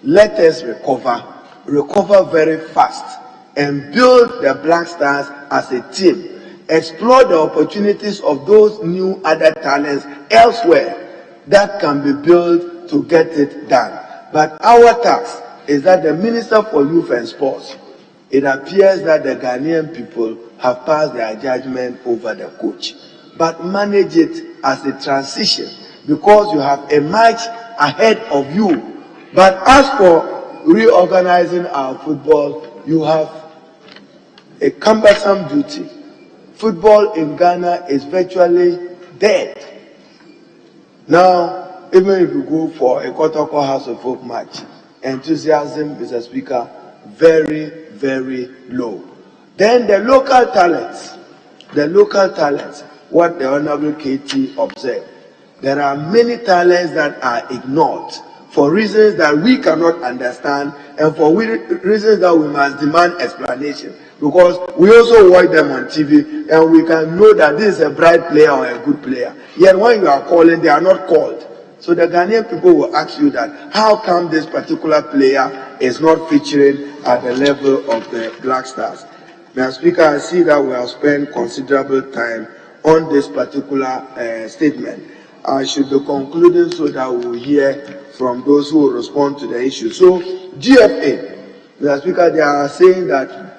Let us recover very fast, and build the Black Stars as a team. Explore the opportunities of those new other talents elsewhere that can be built to get it done. But our task is that the Minister for Youth and Sports, it appears that the Ghanaian people have passed their judgment over the coach. But manage it as a transition, because you have a match ahead of you. But as for reorganizing our football, you have a cumbersome duty. Football in Ghana is virtually dead. Now, even if you go for a Kotoko House of Folk match, enthusiasm, Mr. Speaker, very, very low. Then the local talents, what the Honorable KT observed, there are many talents that are ignored for reasons that we cannot understand, and for reasons that we must demand explanation, because we also watch them on TV and we can know that this is a bright player or a good player. Yet when you are calling, they are not called. So the Ghanaian people will ask you that, how come this particular player is not featuring at the level of the Black Stars? Mr. Speaker, I see that we have spent considerable time on this particular statement. I should be concluding so that we will hear from those who will respond to the issue. So, GFA, Mr. Speaker, they are saying that,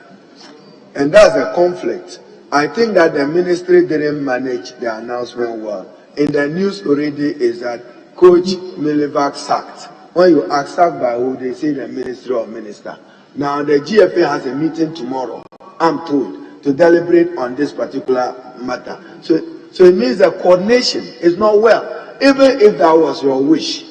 and that's a conflict. I think that the ministry didn't manage the announcement well. In the news already is that Coach Milivac sacked. When you ask sacked by who, they say the ministry or minister. Now, the GFA has a meeting tomorrow, I'm told, to deliberate on this particular matter. So it means the coordination is not well. Even if that was your wish,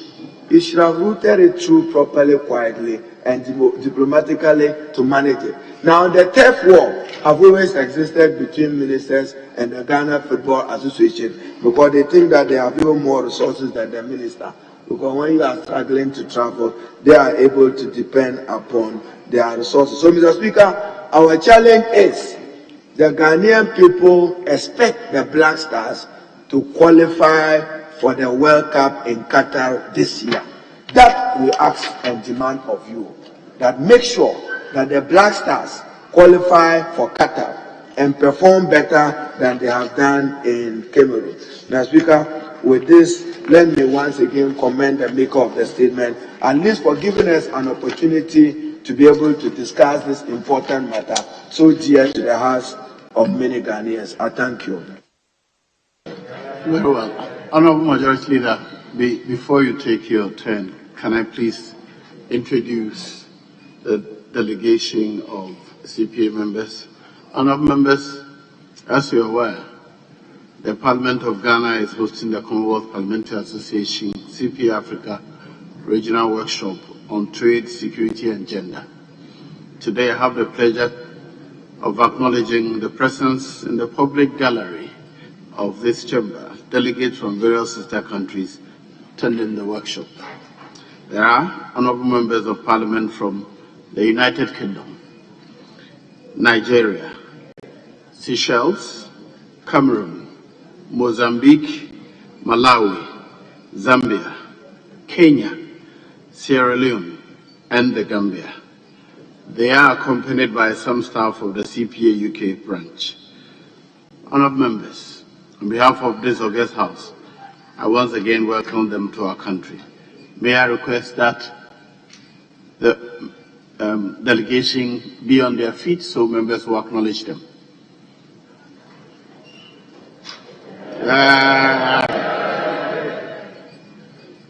you should have routed it through properly, quietly, and diplomatically to manage it. Now, the turf war have always existed between ministers and the Ghana Football Association, because they think that they have even more resources than the minister. Because when you are struggling to travel, they are able to depend upon their resources. So, Mr. Speaker, our challenge is the Ghanaian people expect the Black Stars to qualify for the World Cup in Qatar this year. That we ask and demand of you. That make sure that the Black Stars qualify for Qatar and perform better than they have done in Cameroon. Now, Speaker, with this, let me once again commend the maker of the statement, at least for giving us an opportunity to be able to discuss this important matter so dear to the hearts of many Ghanaians. I thank you. Very well. Honorable Majority Leader, before you take your turn, can I please introduce the delegation of CPA members? Honorable members, as you're aware, the Parliament of Ghana is hosting the Commonwealth Parliamentary Association CPA Africa Regional Workshop on Trade, Security and Gender. Today I have the pleasure of acknowledging the presence in the public gallery of this chamber, delegates from various sister countries attending the workshop. There are honorable members of Parliament from the United Kingdom, Nigeria, Seychelles, Cameroon, Mozambique, Malawi, Zambia, Kenya, Sierra Leone, and the Gambia. They are accompanied by some staff of the CPA UK branch. Honourable members, on behalf of this august house, I once again welcome them to our country. May I request that the delegation be on their feet so members will acknowledge them.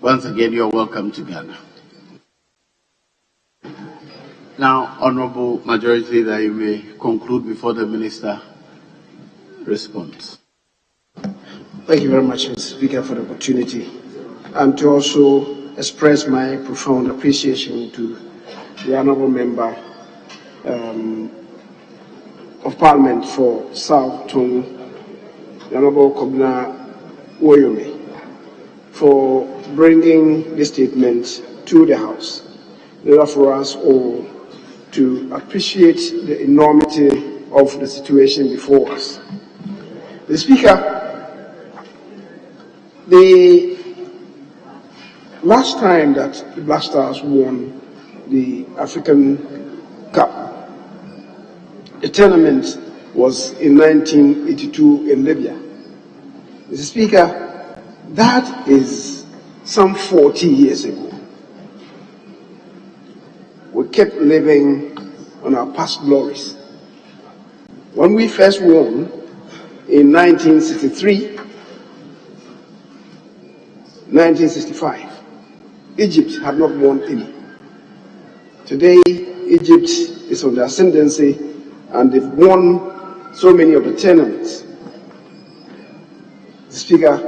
Once again, you're welcome to Ghana. Now, Honourable Majority Leader, you may conclude before the Minister responds. Thank you very much, Mr. Speaker, for the opportunity, and to also express my profound appreciation to the Honourable Member of Parliament for South Tongue, the Honourable Kobna Woyome, for bringing this statement to the House, in order for us all to appreciate the enormity of the situation before us. The Speaker, the last time that the Black Stars won the African Cup, the tournament was in 1982 in Libya. Mr. Speaker, that is some 40 years ago. We kept living on our past glories. When we first won in 1963, 1965, Egypt had not won any. Today, Egypt is on the ascendancy and they've won so many of the tournaments. Speaker,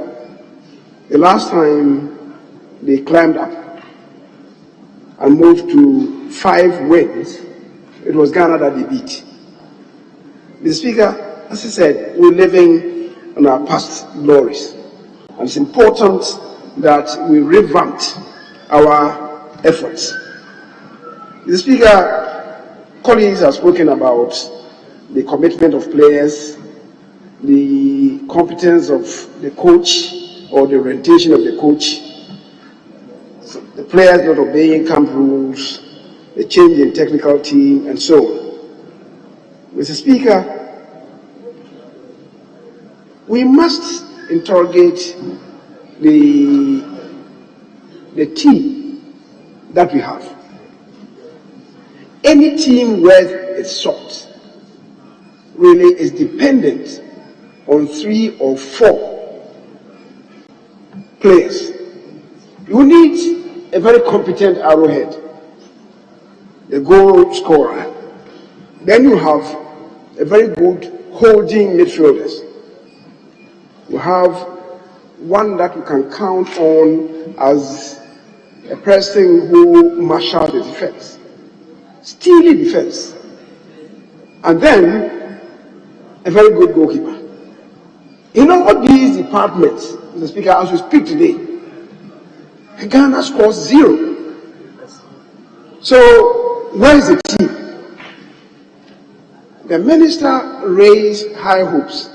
the last time they climbed up and moved to 5 wins, it was Ghana that they beat. Mr. Speaker, as I said, we're living on our past glories. And it's important that we revamped our efforts. Mr. Speaker, colleagues have spoken about the commitment of players, the competence of the coach or the orientation of the coach, so the players not obeying camp rules, the change in technical team, and so on. Mr. Speaker, we must interrogate the team that we have. Any team worth its salt really is dependent on 3 or 4 players. You need a very competent arrowhead, a goal scorer. Then you have a very good holding midfielders. You have one that you can count on as a person who marshals the defense, steely defense, and then a very good goalkeeper. In all these departments, Mr. Speaker, as we speak today, Ghana scores 0. So, where is the team? The minister raised high hopes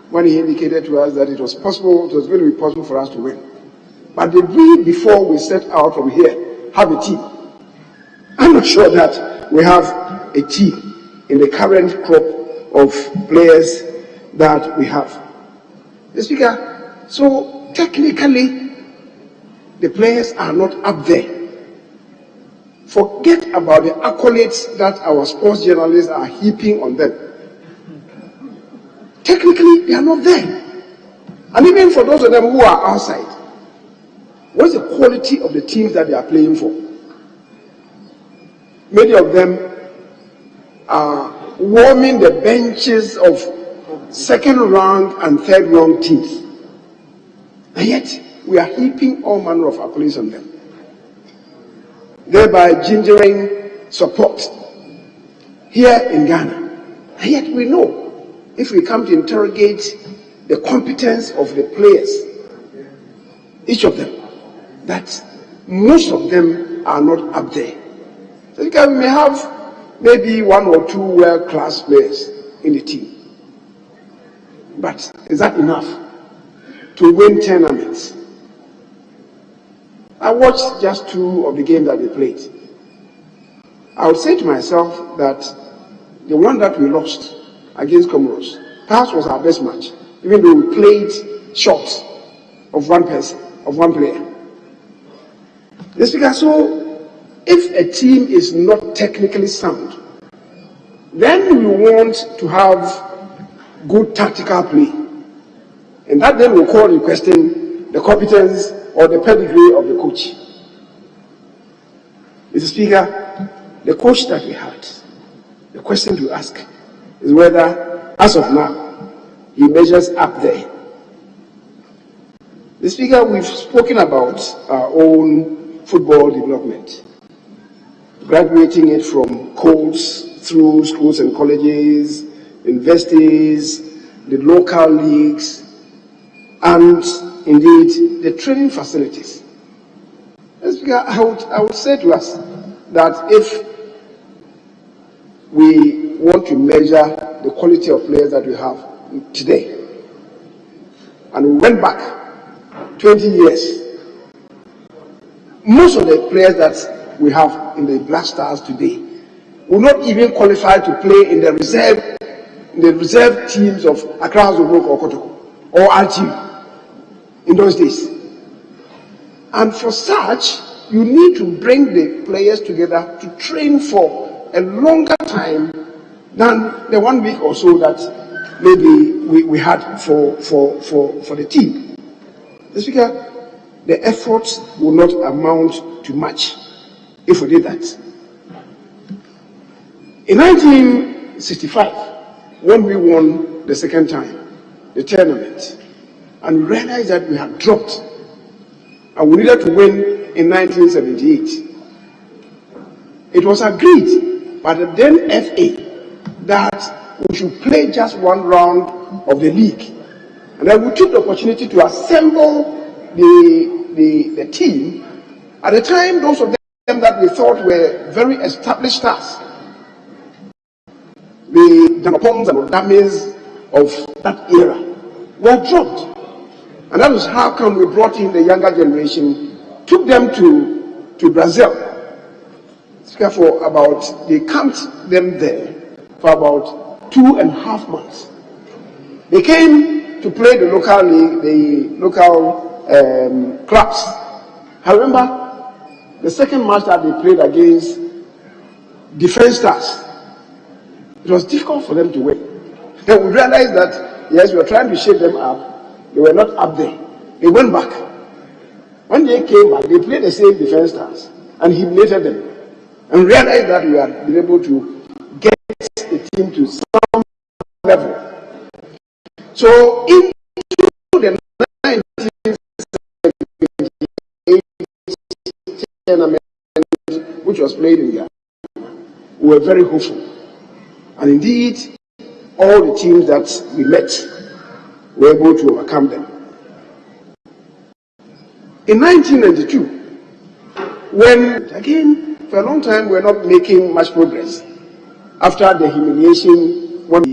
when he indicated to us that it was possible, it was going to be possible for us to win. But did we, before we set out from here, have a team? I'm not sure that we have a team in the current crop of players that we have. Mr. Speaker, so technically, the players are not up there. Forget about the accolades that our sports journalists are heaping on them. Technically, they are not there. And even for those of them who are outside, what's the quality of the teams that they are playing for? Many of them are warming the benches of second-round and third-round teams. And yet, we are heaping all manner of accolades on them, thereby gingering support here in Ghana. And yet we know, if we come to interrogate the competence of the players, each of them, that most of them are not up there. So we may have maybe 1 or 2 world-class players in the team. But is that enough to win tournaments? I watched just 2 of the games that they played. I would say to myself that the one that we lost against Comoros perhaps was our best match, even though we played short of one person, of one player. Mr. Speaker, so if a team is not technically sound, then we want to have good tactical play. And that then will call in question the competence or the pedigree of the coach. Mr. Speaker, the coach that we had, the question to ask is whether, as of now, he measures up there. Mr. Speaker, we've spoken about our own football development, graduating it from codes through schools and colleges, universities, the local leagues, and indeed the training facilities. Mr. Speaker, I would say to us that if we want to measure the quality of players that we have today, and we went back 20 years, most of the players that we have in the Black Stars today will not even qualify to play in the reserve teams of Accra Zobok or Kotoko or RTU in those days. And for such, you need to bring the players together to train for a longer time than the 1 week or so that maybe we had for the team. Mr. Speaker, the efforts will not amount to much if we did that. In 1965, when we won the second time, the tournament, and we realized that we had dropped, and we needed to win in 1978, it was agreed by the then FA that we should play just one round of the league. And then we took the opportunity to assemble the team. At the time, those of them that we thought were very established stars, the Danapoms and Odames of that era, were dropped. And that was how come we brought in the younger generation, took them to Brazil. For about, they camped them there for about 2.5 months. They came to play the local league, the local clubs. I remember the second match that they played against Defense Stars. It was difficult for them to win. Then we realized that, yes, we were trying to shake them up. They were not up there. They went back. When they came back, they played the same Defense Stars and humiliated them. And realized that we had been able to get the team to some level. So into the 1978 tournament, which was played in Ghana, we were very hopeful. And indeed, all the teams that we met were able to overcome them. In 1992, when, again, for a long time, we were not making much progress. After the humiliation, won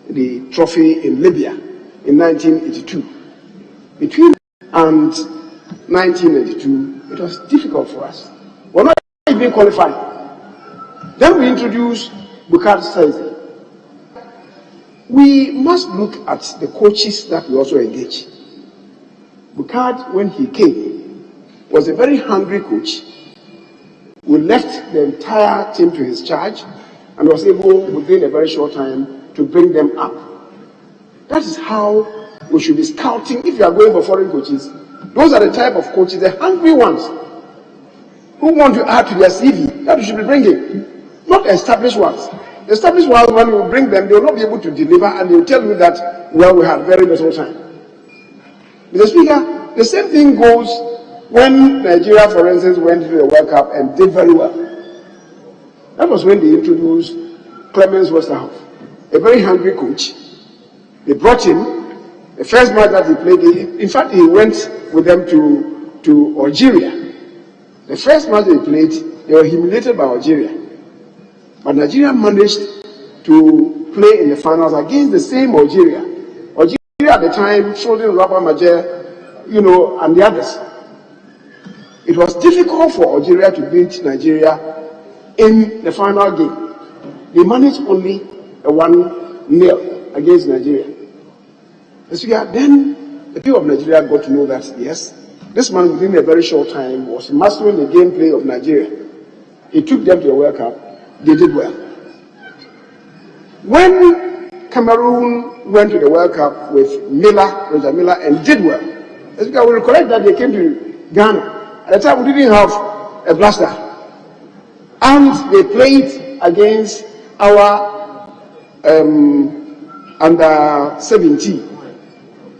the trophy in Libya in 1982. Between and 1982, it was difficult for us. We were not even qualified. Then we introduced Bukar Saizi. We must look at the coaches that we also engage. Bukar, when he came, was a very hungry coach. We left the entire team to his charge and was able, within a very short time, to bring them up. That is how we should be scouting. If you are going for foreign coaches, those are the type of coaches, the hungry ones, who want to add to their CV, that you should be bringing. Not established ones. The established ones, when you bring them, they will not be able to deliver, and they will tell you that, well, we had very little time. Mr. Speaker, the same thing goes when Nigeria, for instance, went to the World Cup and did very well. That was when they introduced Clemens Westerhoff, a very hungry coach. They brought him. The first match that he played, in fact, he went with them to Algeria. The first match they played, they were humiliated by Algeria. But Nigeria managed to play in the finals against the same Algeria. Algeria at the time, Shrodin, Rabah Majer, and the others. It was difficult for Algeria to beat Nigeria in the final game. They managed only a 1-0 against Nigeria. Then the people of Nigeria got to know that, yes, this man within a very short time was mastering the gameplay of Nigeria. He took them to the World Cup. They did well. When Cameroon went to the World Cup with Roger Miller, and did well, I will recollect that they came to Ghana. At the time, we didn't have a blaster. And they played against our under 17.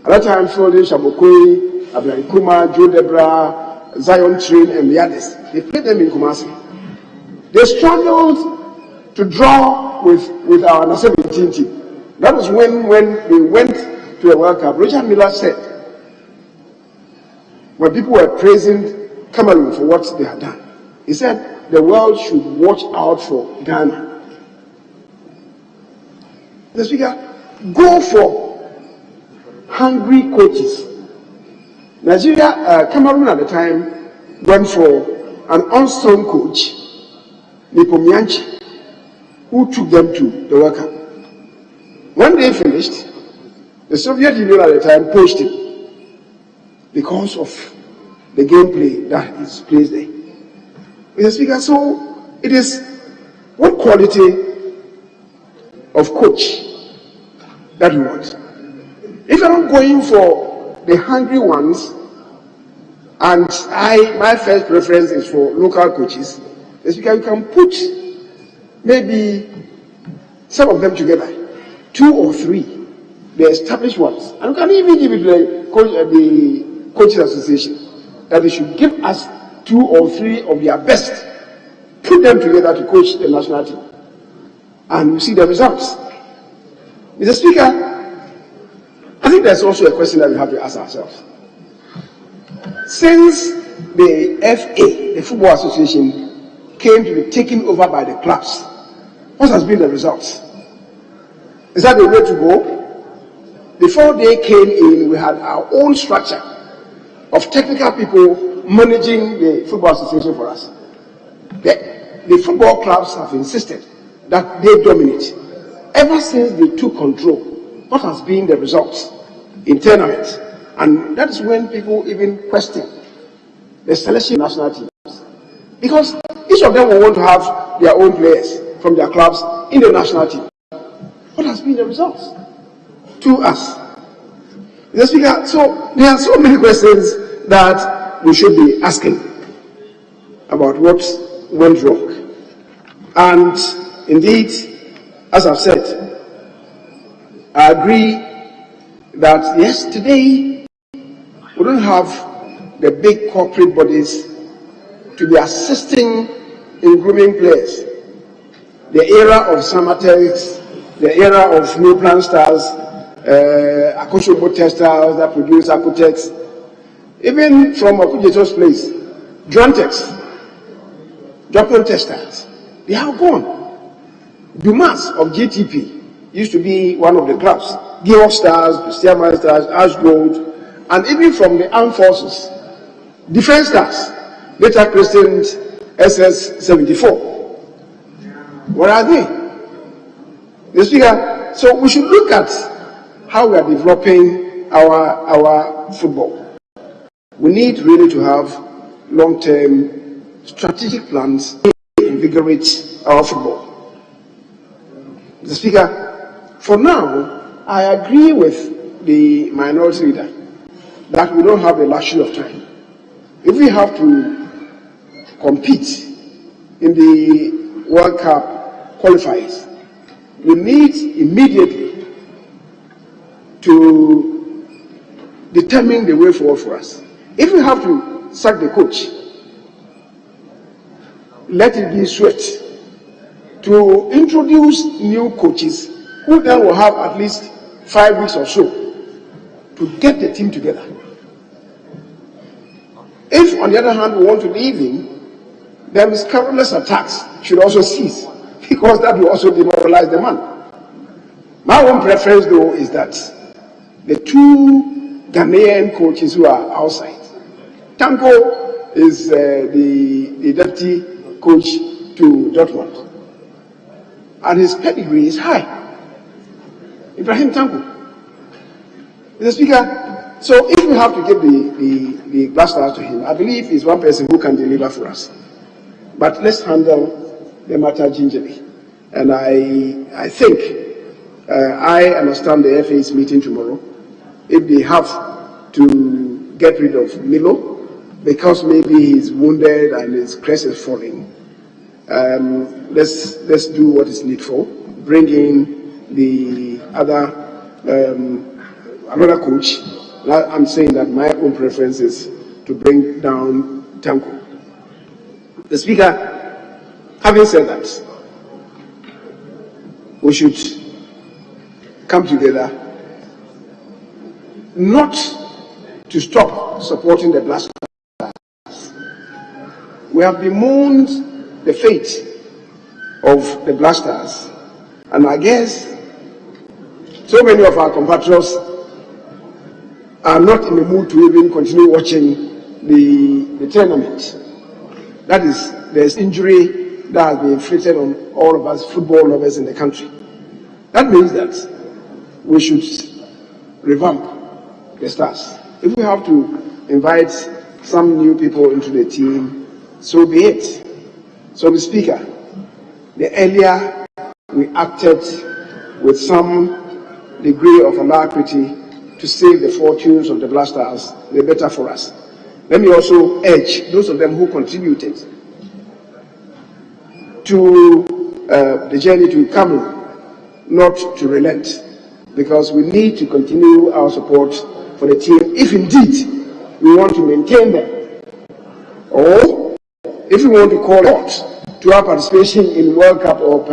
At that time, Frode Shabokwe, Abraham Kuma, Joe Debra, Zion Train, and the others. They played them in Kumasi. They struggled to draw with our under 17 team. That was when they went to the World Cup. Roger Miller said, when people were praising Cameroon for what they had done, he said the world should watch out for Ghana. The speaker, go for hungry coaches. Cameroon at the time went for an unsung coach, Nipomianchi, who took them to the World Cup. When they finished, the Soviet Union at the time poached him because of the gameplay that is placed there. Mr. Speaker, so it is what quality of coach that you want. If you're not going for the hungry ones, and my first preference is for local coaches, Mr. Speaker, you can put maybe some of them together, 2 or 3, the established ones, and you can even give it to the Coaches Association, that they should give us 2 or 3 of their best, put them together to coach the national team, and we see the results. Mr. Speaker, I think there's also a question that we have to ask ourselves. Since the FA, the Football Association, came to be taken over by the clubs, what has been the results? Is that the way to go? Before they came in, we had our own structure of technical people managing the Football Association for us. The football clubs have insisted that they dominate. Ever since they took control, what has been the results in tournaments? And that is when people even question the selection of national teams. Because each of them will want to have their own players from their clubs in the national team. What has been the results to us? Mr. Speaker, so there are so many questions that we should be asking about what went wrong. And indeed, as I've said, I agree that yes, today we don't have the big corporate bodies to be assisting in grooming players. The era of Samatex, the era of new plan stars, Akoshobo testers that produce Apotex, even from Akujeto's place, Drontex, Joplin testers, they are gone. Dumas of GTP used to be one of the clubs. Gear Stars, Stearman Stars, Ash Gold, and even from the armed forces, Defense Stars, later christened SS-74. Where are they? The Speaker, so we should look at how we are developing our football. We need really to have long-term strategic plans to invigorate our football. Mr. Speaker, for now, I agree with the minority leader that we don't have the luxury of time. If we have to compete in the World Cup qualifiers, we need immediately to determine the way forward for us. If we have to sack the coach, let it be sweat to introduce new coaches who then will have at least 5 weeks or so to get the team together. If, on the other hand, we want to leave him, then scurrilous attacks should also cease, because that will also demoralize the man. My own preference, though, is that the 2 Ghanaian coaches who are outside, Tanko is the deputy coach to to Dortmund. And his pedigree is high. Ibrahim Tanko. Mr. Speaker, so if we have to give the Black Stars to him, I believe he's one person who can deliver for us. But let's handle the matter gingerly. And I think, I understand the FA's meeting tomorrow. If they have to get rid of Milo, because maybe he's wounded and his crest is falling, let's do what is needful. Bring in the other, another coach. I'm saying that my own preference is to bring down Tanko. The Speaker, having said that, we should come together not to stop supporting the Black Stars. We have bemoaned the fate of the Black Stars, and I guess so many of our compatriots are not in the mood to even continue watching the tournament. That is, there's injury that has been inflicted on all of us football lovers in the country. That means that we should revamp the Stars. If we have to invite some new people into the team, so be it. So, Mr. Speaker, the earlier we acted with some degree of alacrity to save the fortunes of the Black Stars, the better for us. Let me also urge those of them who contributed to the journey to Cameroon not to relent, because we need to continue our support for the team if indeed we want to maintain them, or if we want to call out to our participation in World Cup or